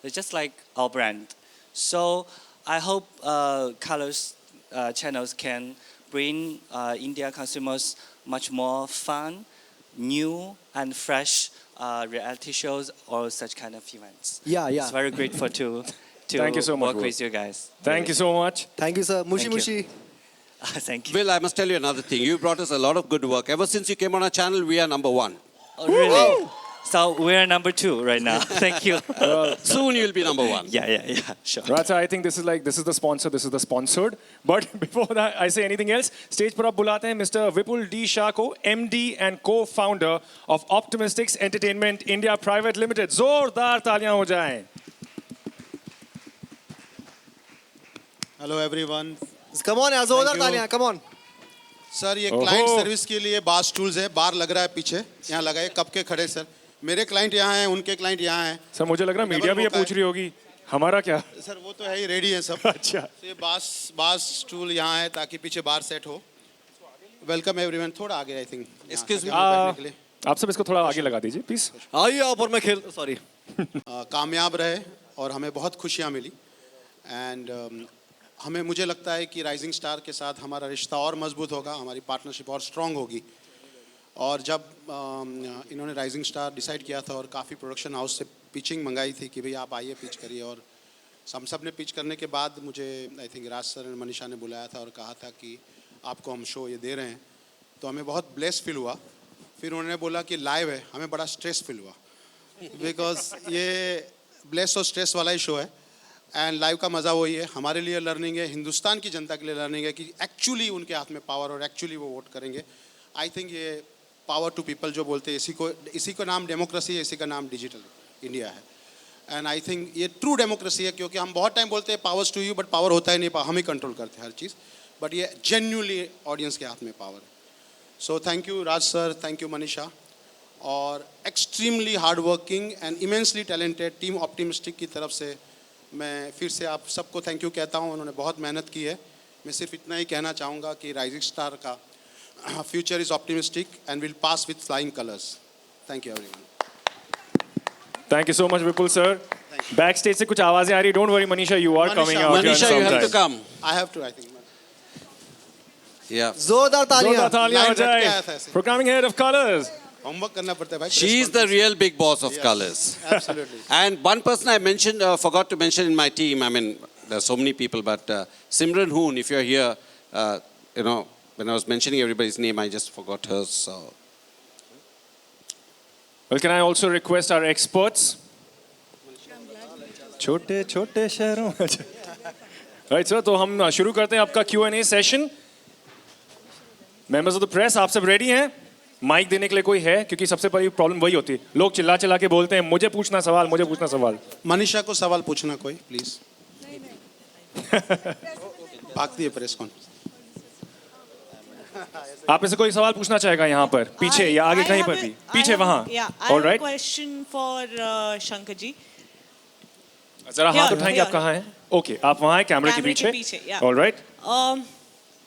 It's just like our brand. So I hope Colors channels can bring India consumers much more fun, new and fresh reality shows or such kind of events. Yeah. It's very grateful to Thank you so much, work Will. with you guys. Thank you so much. Thank you, sir. Mushi Thank you. mushi. Thank you. Will, I must tell you another thing. You brought us a lot of good work. Ever since you came on our channel, we are number one. Oh, really? So we're number 2 right now. Thank you. Soon you'll be number one. Yeah, sure. Right, so I think this is the sponsor, this is the sponsored. But before that, I say anything else, stage पर आप बुलाते हैं Mr. Vipul D. Shah को, MD and co-founder of Optimistics Entertainment India Private Limited. जोरदार तालियां हो जाएं. Hello everyone Come on, यार जोरदार Thank you. तालियां. Come on. सर ये ओहो। क्लाइंट सर्विस के लिए बास टूल्स है बार लग रहा है पीछे यहाँ लगा है कब के खड़े सर मेरे क्लाइंट यहाँ हैं उनके क्लाइंट यहाँ हैं सर मुझे लग रहा है मीडिया भी ये पूछ रही होगी हमारा क्या सर वो तो है ही रेडी है सब अच्छा तो ये बास टूल यहाँ है ताकि पीछे बार सेट हो वेलकम एवरीवन थोड़ा आगे आई थिंक Excuse me. आप सब इसको थोड़ा आगे लगा दीजिए प्लीज आइए आप और मैं खेल सॉरी कामयाब रहे और हमें बहुत खुशियाँ मिली एंड हमें मुझे लगता है कि राइजिंग स्टार के साथ हमारा रिश्ता और मजबूत होगा, हमारी पार्टनरशिप और स्ट्रांग होगी। और जब इन्होंने राइजिंग स्टार डिसाइड किया था और काफ़ी प्रोडक्शन हाउस से पिचिंग मंगाई थी कि भाई आप आइए पिच करिए, और हम सब ने पिच करने के बाद मुझे आई थिंक राज सर और मनीषा ने बुलाया था और कहा था कि आपको हम शो ये दे रहे हैं, तो हमें बहुत ब्लेस फील हुआ। फिर उन्होंने बोला कि लाइव है, हमें बड़ा स्ट्रेस फील हुआ, बिकॉज ये ब्लेस और स्ट्रेस वाला ही शो है। एंड लाइव का मज़ा वही है, हमारे लिए लर्निंग है, हिंदुस्तान की जनता के लिए लर्निंग है कि एक्चुअली उनके हाथ में पावर और एक्चुअली वो वोट करेंगे। आई थिंक ये पावर टू पीपल जो बोलते हैं, इसी को नाम डेमोक्रेसी है, इसी का नाम डिजिटल इंडिया है। एंड आई थिंक ये ट्रू डेमोक्रेसी है, क्योंकि हम बहुत टाइम बोलते हैं powers to you, but power होता ही नहीं, हम ही कंट्रोल करते हैं हर चीज़, बट ये जेन्युइनली ऑडियंस के हाथ में पावर है। So thank you Raj sir, thank you Manisha, और extremely hard working and immensely talented team optimistic की तरफ से मैं फिर से आप सबको थैंक यू कहता हूँ। उन्होंने बहुत मेहनत की है। मैं सिर्फ इतना ही कहना चाहूँगा कि राइजिंग स्टार का future is optimistic and will pass with flying colours. Thank you everyone. Thank you so much, Vipul sir. Backstage से कुछ आवाजें आ रही, don't worry Manisha, you are coming out. Manisha, you have to come. I have to, I think. Yeah. जोरदार तालियां। जोरदार तालियां हो Line रट के आया था जाए ऐसे। for coming ahead of colors. Homework करना पड़ता है भाई। She is the real big boss of Yes, colors. absolutely. And one person I mentioned, forgot to mention in my team, I mean, there's so many people, but Simran Hoon, if you're here, you know, when I was mentioning everybody's name, I just forgot hers. So. Well, can I also request our experts? छोटे छोटे शहरों में। Right sir, तो हम शुरू करते हैं आपका Q&A session. Members of the press, आप सब रेडी हैं? माइक देने के लिए कोई है? क्योंकि सबसे बड़ी प्रॉब्लम वही होती है, लोग चिल्ला चिल्ला के बोलते हैं मुझे पूछना सवाल, मुझे पूछना सवाल। मनीषा को सवाल पूछना कोई, प्लीज। भागती है प्रेस कॉन्फ्रेंस। आप में से कोई सवाल पूछना चाहेगा यहाँ पर, पीछे या आगे कहीं पर भी? पीछे वहाँ। All right. Question for Shankar ji. जरा हाथ उठाएंगे, आप कहाँ हैं? ओके, आप वहाँ हैं कैमरे के पीछे। yeah. All right.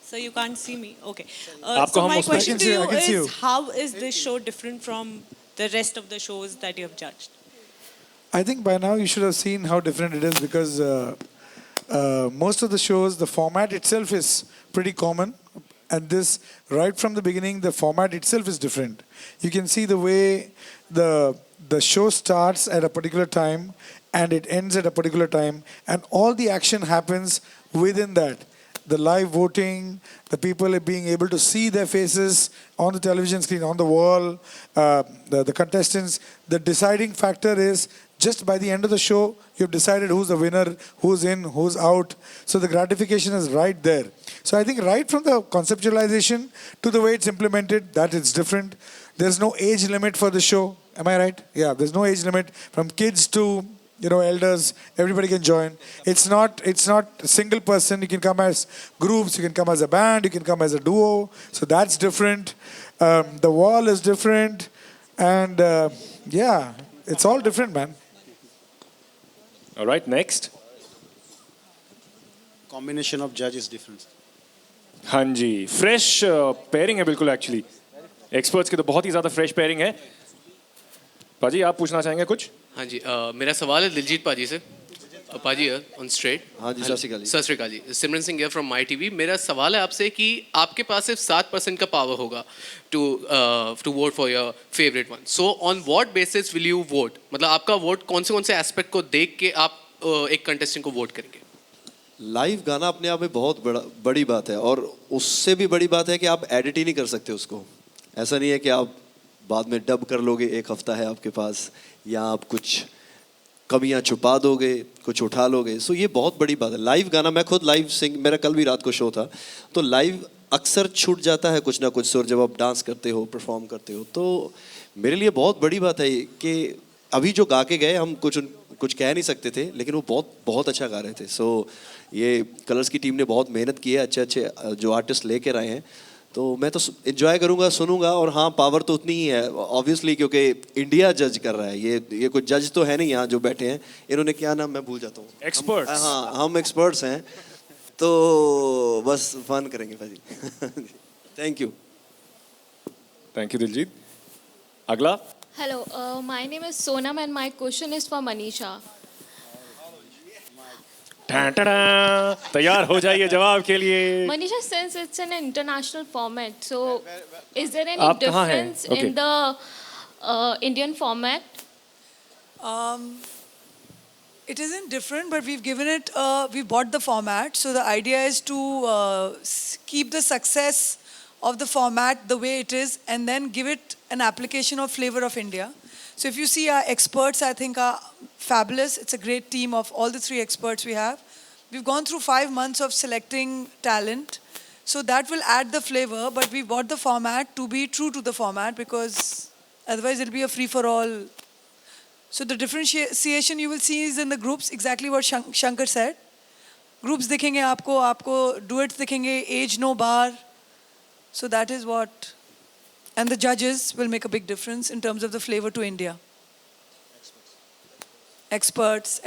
So you can't see me. Okay. आपको So हम my उसमें- question to I you can see you. is, how is this show different from the rest of the shows that you have judged? I think by now you should have seen how different it is, because most of the shows, the format itself is pretty common. And this, right from the beginning, the format itself is different. You can see the way the show starts at a particular time and it ends at a particular time, and all the action happens within that. The live voting, the people being able to see their faces on the television screen, on the wall, the contestants. The deciding factor is just by the end of the show, you've decided who's the winner, who's in, who's out. So the gratification is right there. So I think right from the conceptualization to the way it's implemented, that it's different. There's no age limit for the show. Am I right? Yeah, there's no age limit. From kids to elders, everybody can join. It's not a single person. You can come as groups, you can come as a band, you can come as a duo. So that's different. The wall is different. And yeah, it's all different, man. All right, next. Combination of judge is different. हाँ जी, fresh pairing है बिल्कुल actually. Experts की तो बहुत ही ज़्यादा fresh pairing है। पाजी, आप पूछना चाहेंगे कुछ? हाँ जी, मेरा सवाल है दिलजीत पाजी से। पाजी ऑन स्ट्रेट। हाँ जी, सत श्री अकाल जी। Sat Shri Akal ji. Simran Singh here from my TV. मेरा सवाल है आपसे कि आपके पास सिर्फ 7% का पावर होगा to vote for your favourite one. So on what basis will you vote? मतलब आपका वोट कौन से एस्पेक्ट को देख के आप एक कंटेस्टेंट को वोट करेंगे? लाइव गाना अपने आप में बहुत बड़ी बात है, और उससे भी बड़ी बात है कि आप एडिट ही नहीं कर सकते उसको। ऐसा नहीं है कि आप बाद में डब कर लोगे, एक हफ्ता है आपके पास, या आप कुछ कमियां छुपा दोगे, कुछ उठा लोगे। सो ये बहुत बड़ी बात है। लाइव गाना, मैं खुद लाइव सिंग, मेरा कल भी रात को शो था, तो लाइव अक्सर छूट जाता है कुछ ना कुछ सुर जब आप डांस करते हो, परफॉर्म करते हो। तो मेरे लिए बहुत बड़ी बात है कि अभी जो गा के गए, हम कुछ कह नहीं सकते थे, लेकिन वो बहुत अच्छा गा रहे थे। सो ये कलर्स की टीम ने बहुत मेहनत की है, अच्छे जो आर्टिस्ट लेकर आए हैं। तो मैं तो एंजॉय करूंगा, सुनूंगा। और हाँ, पावर तो उतनी ही है ऑब्वियसली, क्योंकि इंडिया जज कर रहा है। ये कोई जज तो है नहीं यहाँ जो बैठे हैं। इन्होंने क्या नाम, मैं भूल जाता हूँ। एक्सपर्ट्स। हाँ, हम एक्सपर्ट्स हैं, तो बस फन करेंगे भाजी। Thank you Diljit. अगला। Hello, my name is Sonam and my question is for Manisha. तैयार हो जाइए जवाब के लिए। Manisha, since it's an international format, so is there any आप कहाँ हैं? difference Okay. in the Indian format? It isn't different, but we've given it, we bought the format. So the idea is to keep the success of the format the way it is and then give it an application of flavor of India. So if you see our experts, I think are fabulous. It's a great team of all the 3 experts we have. We've gone through 5 months of selecting talent. So that will add the flavor, but we bought the format to be true to the format because otherwise it'll be a free-for-all. So the differentiation you will see is in the groups, exactly what Shankar said. Groups दिखेंगे आपको duets दिखेंगे, age no bar. So that is what, and the judges will make a big difference in terms of the flavor to India. Experts.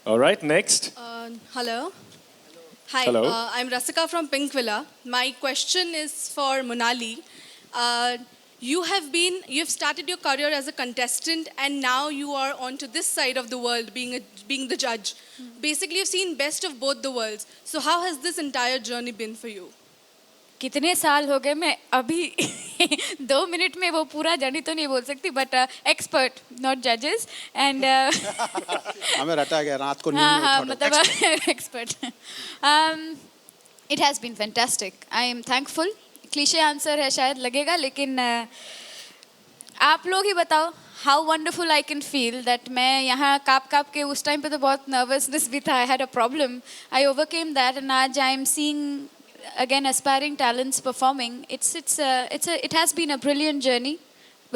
All right, next. Hello. Hi, Hello. I'm Rasika from Pink Villa. My question is for Monali. You've started your career as a contestant and now you are onto this side of the world being the judge. Basically, you've seen best of both the worlds. So how has this entire journey been for you? कितने साल हो गए मैं अभी 2 minute में वो पूरा journey तो नहीं बोल सकती बट एक्सपर्ट नॉट जजेस एंड हमें रटा गया रात को नींद हाँ में हाँ उठा मतलब expert it has been fantastic I am thankful cliché answer है शायद लगेगा लेकिन आप लोग ही बताओ how wonderful I can feel that मैं यहाँ काप के उस टाइम पे तो बहुत नर्वसनेस भी था I had a problem I overcame that and आज I am seeing again aspiring talents performing. It has been a brilliant journey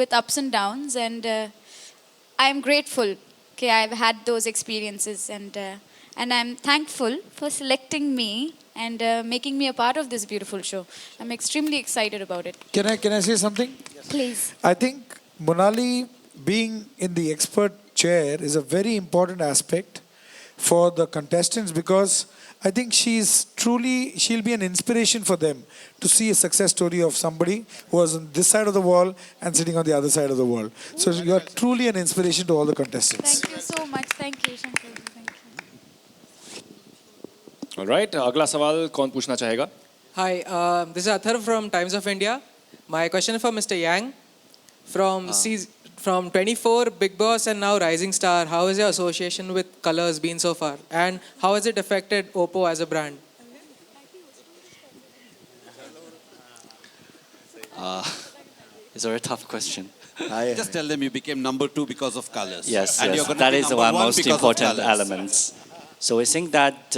with ups and downs, and I am grateful that I've had those experiences, and I'm thankful for selecting me and making me a part of this beautiful show. I'm extremely excited about it. Can I say something? Please. I think Monali being in the expert chair is a very important aspect for the contestants because I think she'll be an inspiration for them to see a success story of somebody who was on this side of the wall and sitting on the other side of the wall. So you're truly an inspiration to all the contestants. Thank you so much. Thank you, Shankar. Thank you. All right, अगला सवाल कौन पूछना चाहेगा? Hi, this is Athar from Times of India. My question is for Mr. Yang. From 24, Big Boss and now Rising Star, how has your association with Colors been so far? And how has it affected Oppo as a brand? It's a very tough question. Just tell them you became number 2 because of colors. Yes, and you're going that to be is number one 1 most because of important colours. elements. So we think that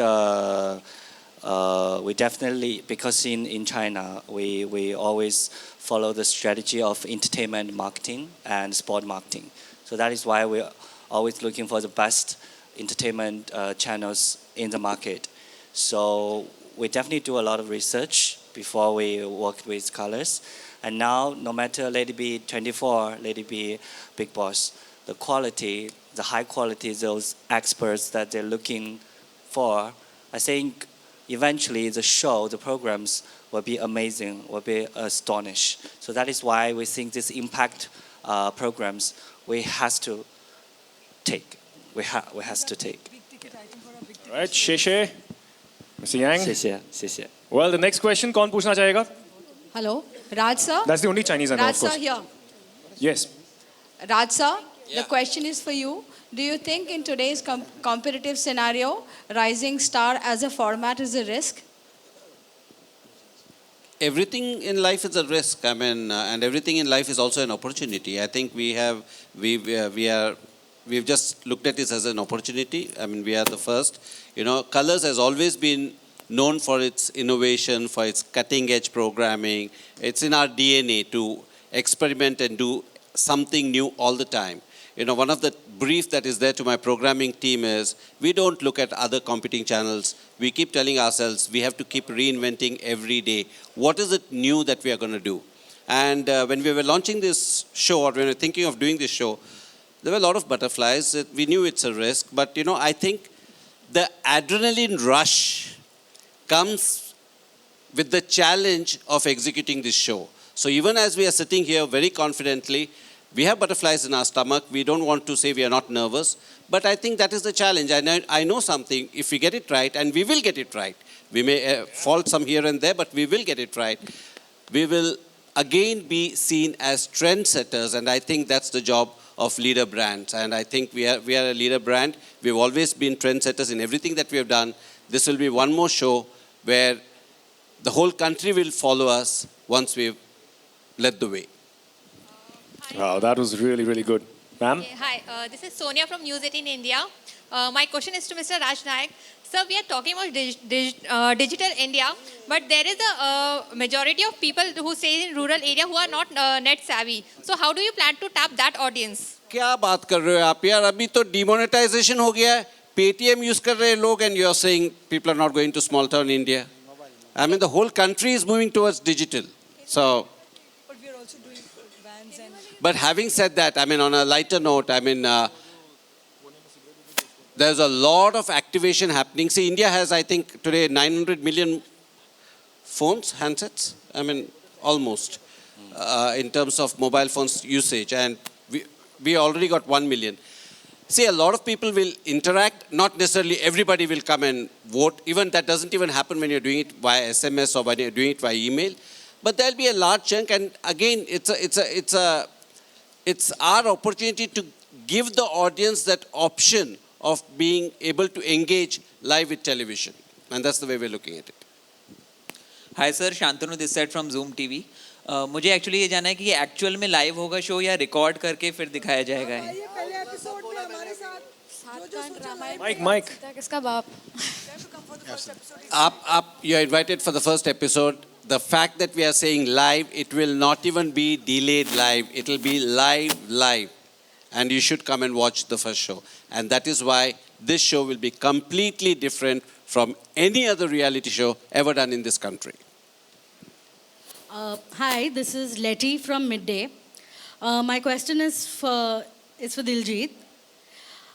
we definitely, because in China, we always follow the strategy of entertainment marketing and sport marketing. So that is why we're always looking for the best entertainment channels in the market. So we definitely do a lot of research before we work with Colors. And now, no matter let it be 24, let it be Big Boss, the quality, the high quality, those experts that they're looking for, I think eventually the show, the programs will be amazing, will be astonished. So that is why we think this impact programs we has to take. We has to take. All right, Sheshe, Mr. Yang. 谢谢. Well, the next question कौन पूछना चाहेगा? Hello, Raj sir. That's the only Chinese I know, Raj of course. sir here. Yes. Raj sir, the question is for you. Do you think in today's competitive scenario, Rising Star as a format is a risk? Everything in life is a risk. I mean, and everything in life is also an opportunity. I think we've just looked at this as an opportunity. I mean, we are the first. You know, Colors has always been known for its innovation, for its cutting-edge programming. It's in our DNA to experiment and do something new all the time. You know, one of the brief that is there to my programming team is we don't look at other competing channels. We keep telling ourselves we have to keep reinventing every day. What is it new that we are going to do? And when we were launching this show, or when we were thinking of doing this show, there were a lot of butterflies. We knew it's a risk, but you know, I think the adrenaline rush comes with the challenge of executing this show. So even as we are sitting here very confidently, We have butterflies in our stomach. We don't want to say we are not nervous. But I think that is the challenge. I know something. If we get it right, and we will get it right, we may fault some here and there, but we will get it right. We will again be seen as trendsetters, and I think that's the job of leader brands. And I think we are a leader brand. We've always been trendsetters in everything that we have done. This will be one more show where the whole country will follow us once we've led the way. Wow, that was really, really good. Ma'am? Hi, this is Sonia from News 18 India. My question is to Mr. Raj Nayak. Sir, we are talking about digital India, but there is a majority of people who stay in rural area who are not net savvy. So how do you plan to tap that audience? क्या बात कर रहे हो आप यार? अभी तो demonetization हो गया है. Paytm use कर रहे हैं लोग, and you are saying people are not going to small town India. I mean, the whole country is moving towards digital. So. But having said that, I mean, on a lighter note, I mean, there's a lot of activation happening. See, India has, I think, today 900 million phones, handsets. I mean, almost, in terms of mobile phones usage. And we already got 1 million. See, a lot of people will interact. Not necessarily everybody will come and vote. Even that doesn't even happen when you're doing it via SMS or when you're doing it via email. But there'll be a large chunk. And again, it's our opportunity to give the audience that option of being able to engage live with television. And that's the way we're looking at it. Hi sir, Shantanu this side from Zoom TV. मुझे actually ये जानना है कि ये actual में live होगा show या record करके फिर दिखाया जाएगा ये? Mike. किसका बाप? You're invited for the first episode. The fact that we are saying live, it will not even be delayed live. It will be live. And you should come and watch the first show. And that is why this show will be completely different from any other reality show ever done in this country. Hi, this is Letty from Midday. My question is for Diljit.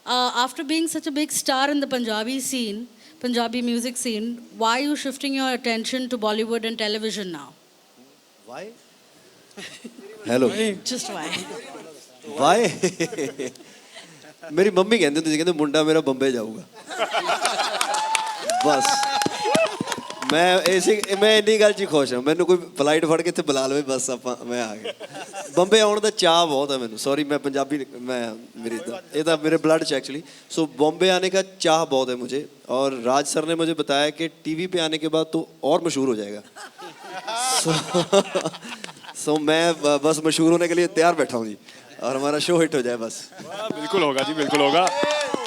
After being such a big star in the Punjabi music scene, why are you shifting your attention to Bollywood and television now? Why? Hello. Just why? Why? मेरी mummy कहते मुंडा मेरा बम्बे जाऊगा बस मैं इन्नी गल च खुश हाँ मैंने कोई फ्लाइट फड़ के इत्थे बुला लवे बस मैं आ गया बम्बे आने का चाह बहुत है मैंने सॉरी मैं पंजाबी ये मेरे ब्लड च एक्चुअली सो बॉम्बे आने का चाह बहुत है मुझे और राज सर ने मुझे बताया कि टीवी पे आने के बाद तो और मशहूर हो जाएगा सो मैं बस मशहूर होने के लिए तैयार बैठा हूँ जी और हमारा शो हिट हो जाए बस बिल्कुल होगा जी बिल्कुल होगा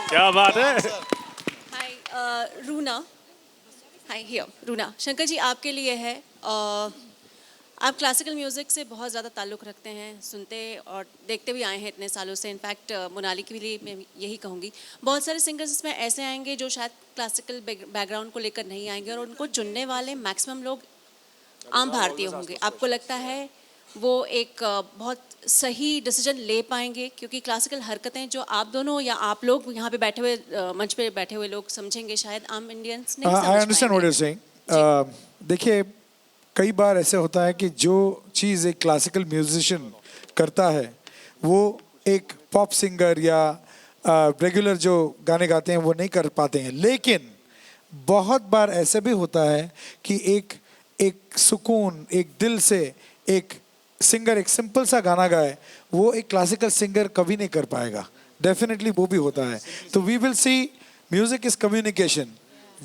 क्या बात है हाय रूना हाय हियर रूना शंकर जी आपके लिए है आप क्लासिकल म्यूज़िक से बहुत ज़्यादा ताल्लुक़ रखते हैं सुनते और देखते भी आए हैं इतने सालों से इनफैक्ट मोनाली के लिए मैं यही कहूँगी बहुत सारे सिंगर्स इसमें ऐसे आएंगे जो शायद क्लासिकल बैकग्राउंड को लेकर नहीं आएंगे और उनको चुनने वाले मैक्सिमम लोग आम भारतीय होंगे आपको लगता है वो एक बहुत सही डिसीजन ले पाएंगे क्योंकि क्लासिकल हरकतें जो आप दोनों या आप लोग यहाँ पे बैठे हुए मंच पे बैठे हुए लोग समझेंगे शायद आम इंडियंस नहीं समझ पाएंगे। I understand what you're saying. देखिए कई बार ऐसे होता है कि जो चीज़ एक क्लासिकल म्यूजिशियन करता है वो एक पॉप सिंगर या रेगुलर जो गाने गाते हैं वो नहीं कर पाते हैं लेकिन बहुत बार ऐसे भी होता है कि एक सुकून एक दिल से एक सिंगर एक सिंपल सा गाना गाए वो एक क्लासिकल सिंगर कभी नहीं कर पाएगा डेफिनेटली वो भी होता है तो we will see music is communication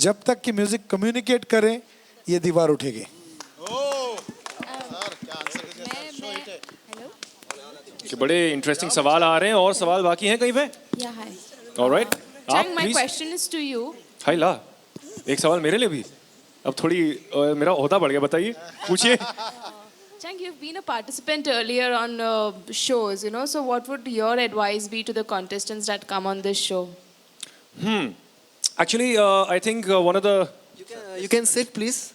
जब तक कि म्यूजिक कम्युनिकेट करे ये दीवार उठेगी बड़े इंटरेस्टिंग सवाल आ रहे हैं और सवाल बाकी हैं कहीं पे alright Chang, my question is to you. हाय ला एक सवाल मेरे लिए भी अब थोड़ी मेरा होता बढ़ गया बताइए पूछिए Chang, you've been a participant earlier on shows, so what would your advice be to the contestants that come on this show? Actually, I think one of the... You can sit, please.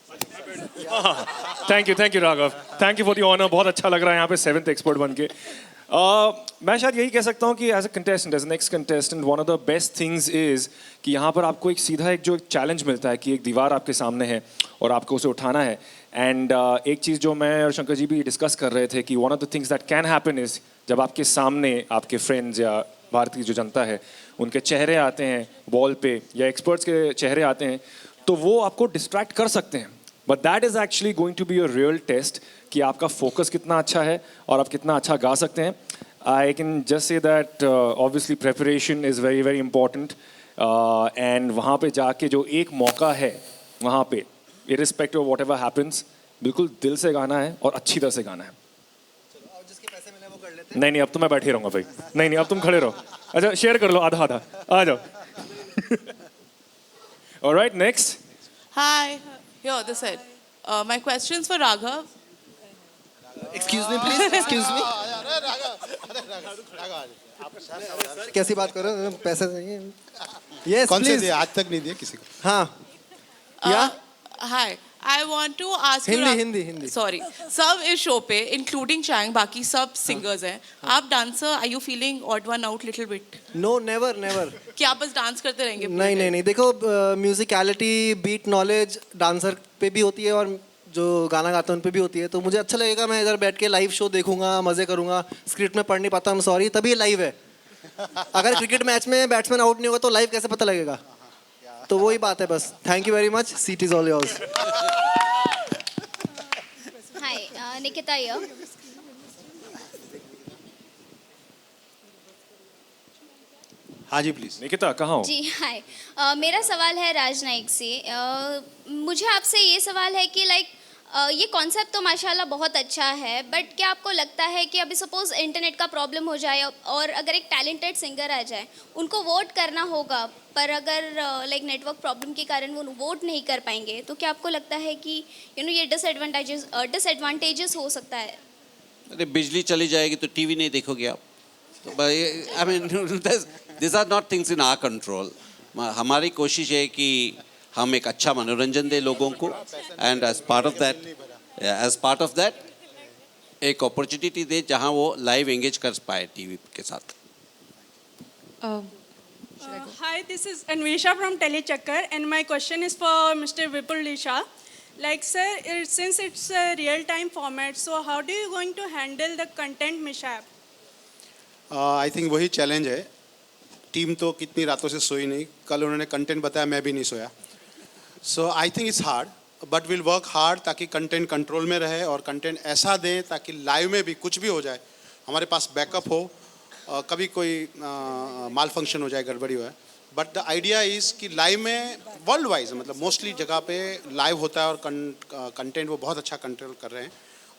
Thank you, Raghav. Thank you for the honor. बहुत अच्छा लग रहा है यहाँ पे 7th expert बन के. मैं शायद यही कह सकता हूँ कि as a contestant, as an ex-contestant, one of the best things is कि यहाँ पर आपको एक सीधा एक challenge मिलता है कि एक दीवार आपके सामने है और आपको उसे उठाना है. And एक चीज़ जो मैं और शंकर जी भी डिस्कस कर रहे थे कि one of the things that can happen is जब आपके सामने आपके फ्रेंड्स या भारत की जो जनता है उनके चेहरे आते हैं वॉल पे या एक्सपर्ट्स के चेहरे आते हैं तो वो आपको डिस्ट्रैक्ट कर सकते हैं, but that is actually going to be a real test कि आपका फोकस कितना अच्छा है और आप कितना अच्छा गा सकते हैं. I can just say that obviously preparation is very very important and वहाँ पे जाके जो एक मौका है वहाँ पे irrespective of whatever happens बिल्कुल दिल से गाना है और अच्छी तरह से गाना है. नहीं अब तो मैं बैठे रहूँगा भाई. नहीं अब तुम खड़े रहो. अच्छा शेयर कर लो आधा आधा आ जाओ. Alright, next. Hi, here this side. My questions for Raghav. Excuse me please, excuse me. कैसी बात कर रहे हो? पैसे चाहिए? Yes, कौन से please. दिए? आज तक नहीं दिए किसी को. हाँ. या? Hi, I want to ask Hindi you. Hindi. Sorry, सब इस शो पे including Chang बाकी सब singers हैं. आप dancer, are you feeling odd one out little bit? No, never. कि आप बस डांस करते रहेंगे? नहीं देखो म्यूजिकलिटी बीट नॉलेज डांसर पे भी होती है और जो गाना गाते हैं उन पे भी होती है. तो मुझे अच्छा लगेगा, मैं इधर बैठ के लाइव शो देखूंगा, मजे करूंगा. स्क्रिप्ट में पढ़ नहीं पाता, I'm sorry, तभी लाइव है. अगर क्रिकेट मैच में बैट्समैन आउट नहीं होगा तो लाइव कैसे पता लगेगा? तो वही बात है बस. Thank you very much. Seat is all yours. Hi Nikita here. हाँ जी प्लीज. निकिता कहाँ हो? जी हाय. मेरा सवाल है राज नाइक से. मुझे आपसे ये सवाल है कि ये कॉन्सेप्ट तो माशाल्लाह बहुत अच्छा है, बट क्या आपको लगता है कि अभी सपोज इंटरनेट का प्रॉब्लम हो जाए और अगर एक टैलेंटेड सिंगर आ जाए, उनको वोट करना होगा, पर अगर नेटवर्क प्रॉब्लम के कारण वो वोट नहीं कर पाएंगे, तो क्या आपको लगता है कि ये डिसएडवांटेजेस हो सकता है? अरे बिजली चली जाएगी तो टीवी नहीं देखोगे आप. तो I mean this are not things in our control. हमारी कोशिश है कि हम एक अच्छा मनोरंजन दे लोगों को and as part of that एक अपॉर्चुनिटी दे जहां वो लाइव एंगेज कर पाए टीवी के साथ. Hi, this is Anvesha from Telechakkar and my question is for Mr. Vipul Lisha. Sir, since it's a real-time format, so how do you going to handle the content mishap? I think वही challenge है. Team तो कितनी रातों से सोई नहीं. कल उन्होंने कंटेंट बताया, मैं भी नहीं सोया. So I think it's hard, but will work hard ताकि कंटेंट कंट्रोल में रहे और कंटेंट ऐसा दें ताकि लाइव में भी कुछ भी हो जाए हमारे पास बैकअप हो. कभी कोई माल फंक्शन हो जाए, गड़बड़ी हो जाए, बट द आइडिया इज़ कि लाइव में वर्ल्ड वाइज मतलब मोस्टली जगह पे लाइव होता है और कंटेंट वो बहुत अच्छा कंट्रोल कर रहे हैं.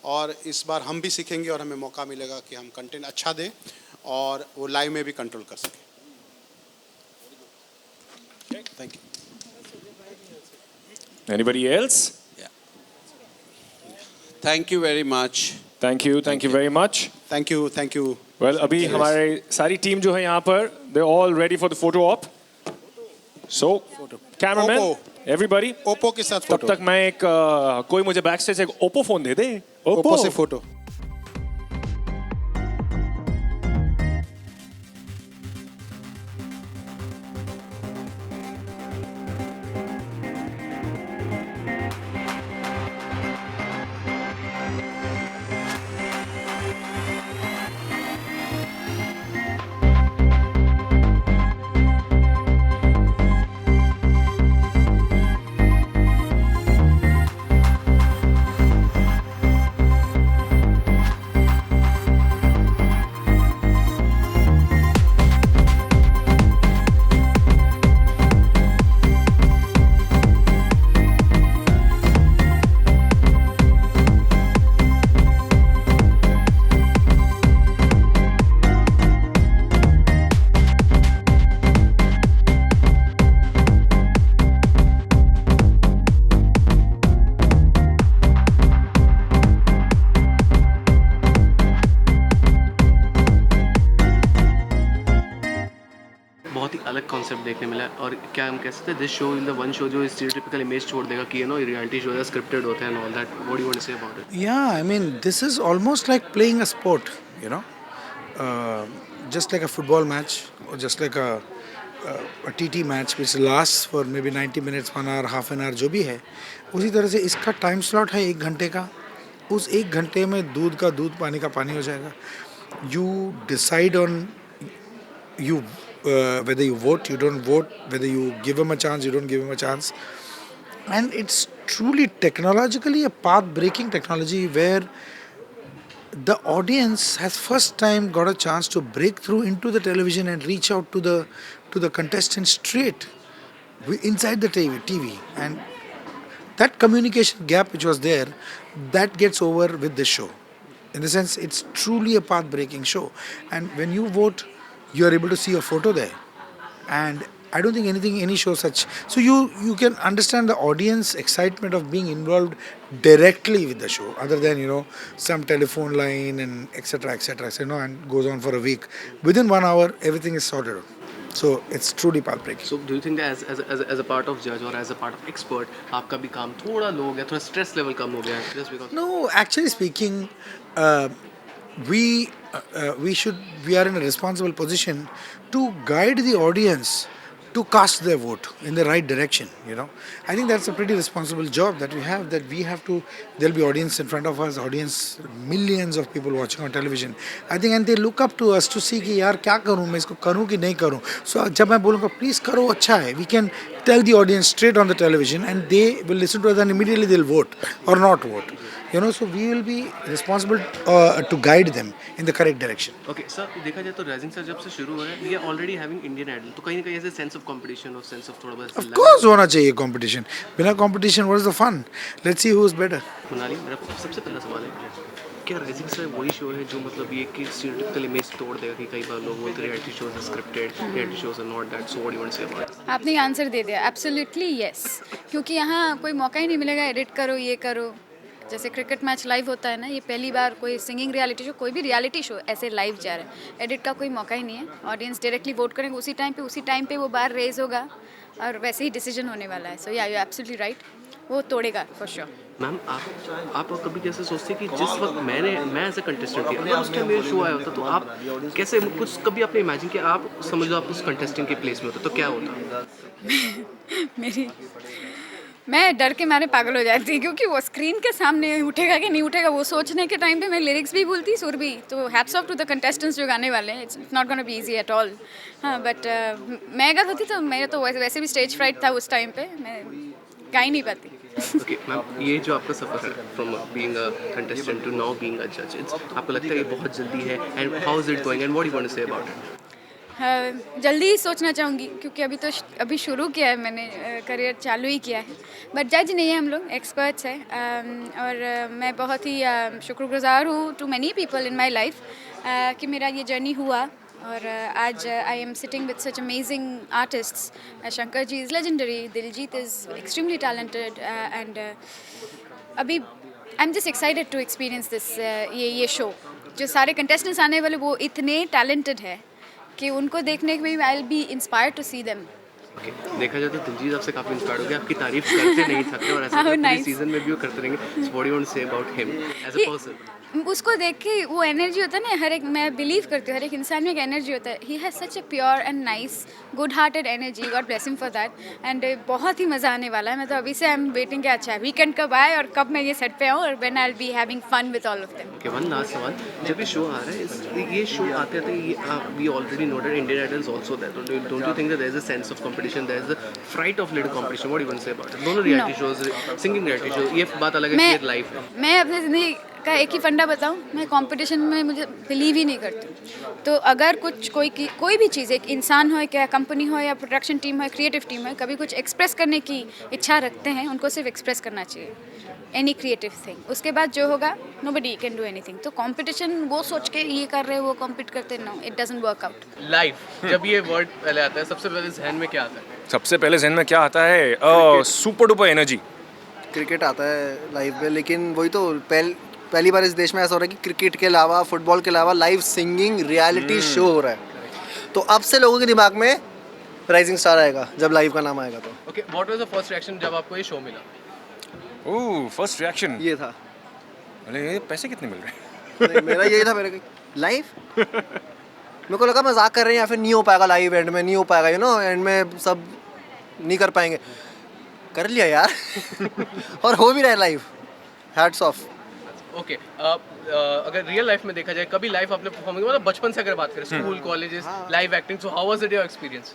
और इस बार हम भी सीखेंगे और हमें मौका मिलेगा कि हम कंटेंट अच्छा दें और वो लाइव में भी कंट्रोल कर सकें. Thank you. Anybody else? Yeah. Thank you very much. Thank you very much. Thank you. Well, अभी हमारी सारी टीम जो है यहाँ पर, they're all ready for the photo op. So, cameraman, everybody. Oppo के साथ तब तक मैं कोई मुझे बैक स्टेज एक Oppo फोन दे दे. Oppo से फोटो. अलग कॉन्सेप्ट देखने मिला और क्या हम कह सकते हैं this show in the one show जो स्टीरियोटाइपिकल इमेज छोड़ देगा कि रियलिटी शो है स्क्रिप्टेड होते हैं and all that. What do you want to say about it? Yeah, I mean, this is almost like playing a sport, just like a football match or just like a TT match which lasts for maybe 90 minutes, 1 hour, half an hour, जो भी है. उसी तरह से इसका time slot है 1 घंटे का. उस 1 घंटे में दूध का दूध, पानी का पानी हो जाएगा. you decide on you whether you vote, you don't vote, whether you give him a chance, you don't give him a chance. And it's truly technologically a path-breaking technology where the audience has first time got a chance to break through into the television and reach out to the contestants straight inside the TV. And that communication gap which was there, that gets over with this show. In the sense, it's truly a path-breaking show. And when you vote, you are able to see a photo there. And I don't think any show such. So you can understand the audience excitement of being involved directly with the show, other than some telephone line and etc. And goes on for a week. Within 1 hour, everything is sorted out. So it's truly path-breaking. So do you think that as a part of judge or as a part of expert, आपका भी काम थोड़ा लो हो गया, थोड़ा stress level कम हो गया है, just because? No, actually speaking, we are in a responsible position to guide the audience to cast their vote in the right direction. I think that's a pretty responsible job that we have. There'll be audience in front of us, millions of people watching on television. I think, and they look up to us to see कि यार क्या करूँ मैं, इसको करूँ कि नहीं करूँ. So जब मैं बोलूँगा please करो अच्छा है, we can tell the audience straight on the television and they will listen to us and immediately they'll vote or not vote. So we will be responsible to guide them in the correct direction. Okay, sir, देखा जाए तो Rising Star जब से शुरू हो रहा है, we are already having Indian Idol. तो कहीं ना कहीं ऐसे sense of competition or sense of थोड़ा बहुत. Of course होना चाहिए competition. बिना competition, what is the fun? Let's see who is better. Monali, मेरा सबसे पहला सवाल है, क्या Rising Star वही शो है जो मतलब ये कि stereotypical image तोड़ देगा कि कई बार लोग बोलते हैं reality shows are scripted, reality shows are not that. So what do you want to say about it? आपने आंसर दे दिया, एब्सोल्युटली यस, क्योंकि यहाँ कोई मौका ही नहीं मिलेगा एडिट करो ये करो. जैसे क्रिकेट मैच लाइव होता है ना, ये पहली बार कोई सिंगिंग रियलिटी शो, कोई भी रियलिटी शो ऐसे लाइव जा रहा है. एडिट का कोई मौका ही नहीं है. ऑडियंस डायरेक्टली वोट करेंगे उसी टाइम पे वो बार रेज होगा और वैसे ही डिसीजन होने वाला है. सो या यू एब्सोल्युटली राइट, वो तोड़ेगा फॉर श्योर. मैम आप कभी कैसे सोचते कि जिस वक्त मैं एज ए कंटेस्टेंट थी, अगर उस टाइम मेरा शो आया होता तो आप कैसे कुछ कभी आपने इमेजिन किया, आप समझ लो आप उस कंटेस्टेंट के प्लेस में होता तो क्या होता? मैं डर के मारे पागल हो जाती, क्योंकि वो स्क्रीन के सामने उठेगा कि नहीं उठेगा वो सोचने के टाइम पे मैं लिरिक्स भी भूलती, सुर भी. तो hats off to the contestants जो गाने वाले हैं. It's not gonna be easy at all. हाँ, बट मैं अगर होती तो मेरा तो वैसे भी स्टेज फ्राइट था उस टाइम पे, मैं गा ही नहीं पाती. ओके मैम, ये जो आपका सफ़र है from being a contestant to now being a जज, आपको लगता है ये बहुत जल्दी है, and how is it going and what do you want to say about it? जल्दी ही सोचना चाहूँगी, क्योंकि अभी शुरू किया है मैंने, करियर चालू ही किया है. बट जज नहीं है, हम लोग एक्सपर्ट्स हैं. और मैं बहुत ही शुक्रगुजार हूँ to many people in my life कि मेरा ये जर्नी हुआ. और आज I am sitting with such amazing artists. Shankar ji is legendary, Diljit is extremely talented, and अभी I am just excited to experience this ये शो. जो सारे कंटेस्टेंट्स आने वाले वो इतने टैलेंटेड है कि उनको देखने में I will be inspired to see them. Okay. देखा जाए तो दिलजीत आपसे काफ़ी इंस्पायर्ड हो गया, आपकी तारीफ करते नहीं थकते और ऐसा पूरी सीजन में भी वो करते रहेंगे. So what do you want to say about him as a person? उसको देख के वो एनर्जी होता है ना, हर एक, मैं बिलीव करती हूँ हर एक इंसान में एक एनर्जी होता है. He has such a pure and nice good hearted energy. God bless him for that. And बहुत ही मज़ा आने वाला है. मैं तो अभी से आई एम वेटिंग कि अच्छा वीकेंड कब आए और कब मैं ये सेट पे आऊँ और when I will be having fun with all of them. Okay, one last सवाल, जब ये शो आ रहा है, ये शो आते we already know that Indian idols also that, don't you think that there is a sense of competition, there is a fright of little competition? What do you want to say about it? दोनों reality shows, singing reality show, ये बात अलग है कि life है. मैं अपनी ज़िंदगी का एक ही फंडा बताऊं, मैं कंपटीशन में मुझे बिलीव ही नहीं करती. तो अगर कोई भी चीज़, एक इंसान हो, क्या कंपनी हो या प्रोडक्शन टीम हो, क्रिएटिव टीम हो, कभी कुछ एक्सप्रेस करने की इच्छा रखते हैं, उनको सिर्फ एक्सप्रेस करना चाहिए, एनी क्रिएटिव थिंग. उसके बाद जो होगा नोबडी कैन डू एनीथिंग. तो कंपटीशन वो सोच के ये कर रहे हैं, वो कम्पीट करते हैं, no, it doesn't work out. Life, जब ये वर्ड पहले आता है, सबसे पहले जहन में क्या आता है? सबसे पहले जहन में क्या आता है? Super duper energy. क्रिकेट आता है लाइफ में, लेकिन वही तो पहली बार इस देश में ऐसा हो रहा है कि क्रिकेट के अलावा, फुटबॉल के अलावा लाइव सिंगिंग रियलिटी शो हो रहा है. तो अब से लोगों के दिमाग में राइजिंग स्टार आएगा जब लाइव का नाम आएगा. तो okay, what was the first reaction जब आपको ये शो मिला? ओह, फर्स्ट रिएक्शन ये था, अरे पैसे कितने मिल रहे हैं? मेरा यही था, मेरे लाइव मेरे को लगा मजाक कर रहे हैं या फिर नहीं हो पाएगा लाइव, एंड में नहीं हो पाएगा, एंड में सब नहीं कर पाएंगे. कर लिया यार और हो भी रहा है लाइव. Hats off. ओके अगर रियल लाइफ में देखा जाए कभी लाइव आपने परफॉर्म किया मतलब बचपन से अगर बात करें school colleges live acting so how was it your experience?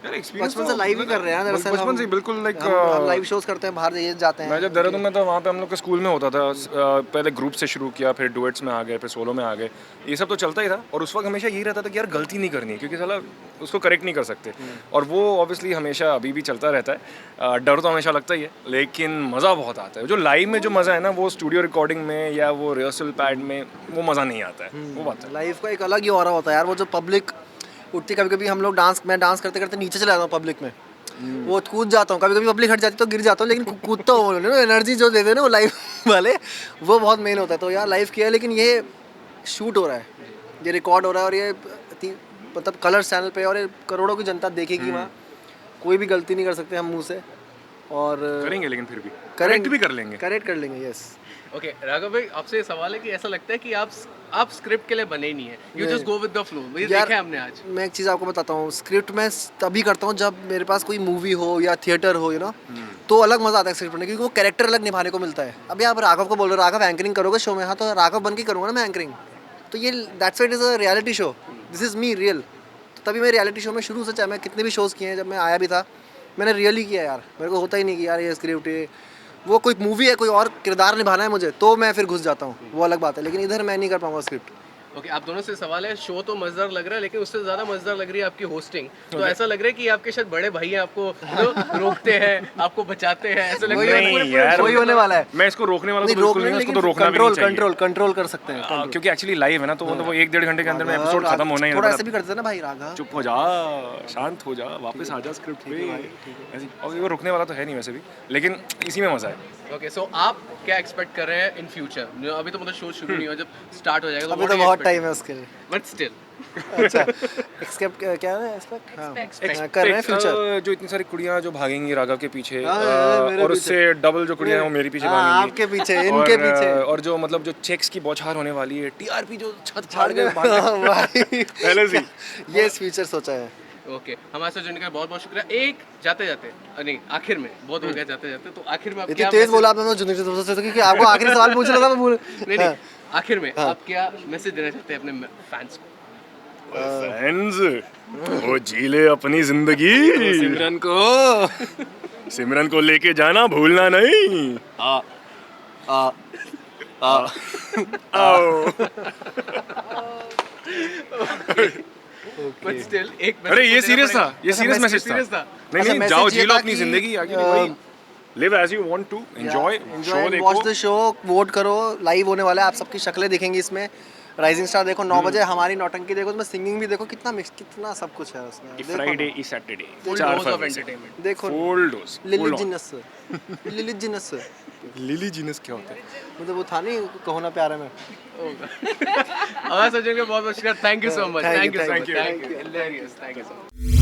बचपन से लाइव ही कर रहे हैं दरअसल बचपन से बिल्कुल लाइक हम लाइव शोज करते हैं, बाहर जाते हैं। मैं जब देहरादून में था वहाँ पे हम लोग के स्कूल में होता था, पहले ग्रुप से शुरू किया, फिर डुएट्स में आ गए, फिर सोलो में आ गए, ये सब तो चलता ही था। और उस वक्त हमेशा यही रहता था कि यार गलती नहीं करनी, क्योंकि साला उसको करेक्ट नहीं कर सकते। और वो ऑब्वियसली हमेशा अभी भी चलता रहता है। डर तो हमेशा लगता ही है, लेकिन मज़ा बहुत आता है। जो लाइव में जो मज़ा है ना, वो स्टूडियो रिकॉर्डिंग में या वो रिहर्सल पैड में वो मज़ा नहीं आता है। वो बात है, लाइव का एक अलग ही ऑरा होता है यार। वो जो पब्लिक उठती, कभी कभी हम लोग मैं डांस करते करते नीचे चला जाता हूँ पब्लिक में, वो कूद जाता हूँ, कभी कभी पब्लिक हट जाती तो गिर जाता हूँ, लेकिन कूदता हूँ। एनर्जी जो देते हैं ना वो लाइव वाले, वो बहुत मेन होता है। तो यार लाइव किया है, लेकिन ये शूट हो रहा है, ये रिकॉर्ड हो रहा है, और ये मतलब कलर्स चैनल पे, और ये करोड़ों की जनता देखेगी वहाँ। कोई भी गलती नहीं कर सकते हम मुँह से, और करेंगे, लेकिन फिर भी करेक्ट भी कर लेंगे, करेक्ट कर लेंगे। यस। ओके राघव भाई, आपसे सवाल है कि ऐसा लगता है कि आप स्क्रिप्ट के लिए बने ही नहीं है, you just go with the flow. ये देखा है हमने आज। मैं एक चीज़ आपको बताता हूँ, स्क्रिप्ट मैं तभी करता हूँ जब मेरे पास कोई मूवी हो या थिएटर हो, तो अलग मज़ा आता है स्क्रिप्ट में, क्योंकि वो कैरेक्टर अलग निभाने को मिलता है। अभी आप राघव को बोल रहे हो, राघव एंकरिंग करोगे शो में? हाँ, तो राघव बन के करूँगा ना मैं एंकरिंग। तो ये that's what is a reality show, this is me real. तभी मैं रियलिटी शो में शुरू से, चाहे मैं कितने भी शोज़ किए हैं, जब मैं आया भी था मैंने रियली किया यार। मेरे को होता ही नहीं कि यार ये स्क्रिप्ट है, वो कोई मूवी है, कोई और किरदार निभाना है मुझे, तो मैं फिर घुस जाता हूँ, वो अलग बात है। लेकिन इधर मैं नहीं कर पाऊंगा स्क्रिप्ट। ओके, आप दोनों से सवाल है, शो तो मजेदार लग रहा है, लेकिन उससे ज़्यादा मजेदार लग रही है आपकी होस्टिंग। तो ऐसा लग रहा है कि आपके शायद बड़े भाई हैं, आपको रोकते हैं, आपको बचाते हैं, ऐसा लग रहा है यार वही होने वाला है। मैं इसको रोकने वाला तो बिल्कुल नहीं, इसको तो रोकना भी नहीं चाहिए। कंट्रोल कर सकते हैं, क्योंकि एक्चुअली लाइव है ना, तो वो 1-1.5 घंटे के अंदर में एपिसोड खत्म होना ही है। थोड़ा ऐसे भी करते हैं ना भाई, राघव चुप हो जा, शांत हो जा, वापस आ जा स्क्रिप्ट पे। ऐसे और वो रोकने वाला तो है नहीं वैसे भी, लेकिन इसी में मजा है। ओके, सो आप क्या एक्सपेक्ट कर रहे हैं इन फ्यूचर? अभी तो मतलब शो शुरू नहीं हुआ, जब स्टार्ट हो जाएगा अभी तो बहुत टाइम है उसके लिए, बट स्टिल। अच्छा, एक्सपेक्ट क्या है? एक्सपेक्ट कर रहे हैं फ्यूचर। जो इतनी सारी कुड़ियां जो भागेंगी राघव के पीछे, और उससे डबल जो कुड़ियां हैं वो मेरे पीछे भागेंगी, आपके पीछे, इनके पीछे। और जो मतलब जो चेक्स की बौछार होने वाली है, टीआरपी जो छत फाड़ के पहले से ये फ्यूचर सोचा है। ओके, हमारे साथ जुड़ने का बहुत बहुत शुक्रिया। एक जाते जाते नहीं, आखिर में बहुत हो गया जाते जाते, तो आखिर में आप क्या तेज बोला आपने, क्योंकि आपको आखिरी सवाल पूछ रहा था मैं नहीं, आखिर में आप क्या मैसेज देना चाहते हैं अपने फैंस को? फैंस वो जी ले अपनी जिंदगी, सिमरन को लेके जाना भूलना नहीं। But still, एक अरे ये सीरियस था, ये सीरियस मैसेज था। नहीं, जाओ जी लो अपनी जिंदगी, आगे वही live as you want to, enjoy show, देखो, वॉच द शो, वोट करो। लाइव होने वाला है, आप सबकी शक्लें दिखेंगी इसमें। राइजिंग स्टार देखो 9 बजे, हमारी नौटंकी देखो, उसमें सिंगिंग भी देखो, कितना मिक्स, कितना सब कुछ है उसमें। Friday E Saturday, Full 4 dose of फरवरी से entertainment. देखो फुल डोज। लिली जीनस क्या होता है? मतलब वो था नहीं, कहो ना प्यारे में। हमारे सज्जन के बहुत बहुत शुक्रिया, thank you so much, thank you, hilarious, thank you so much.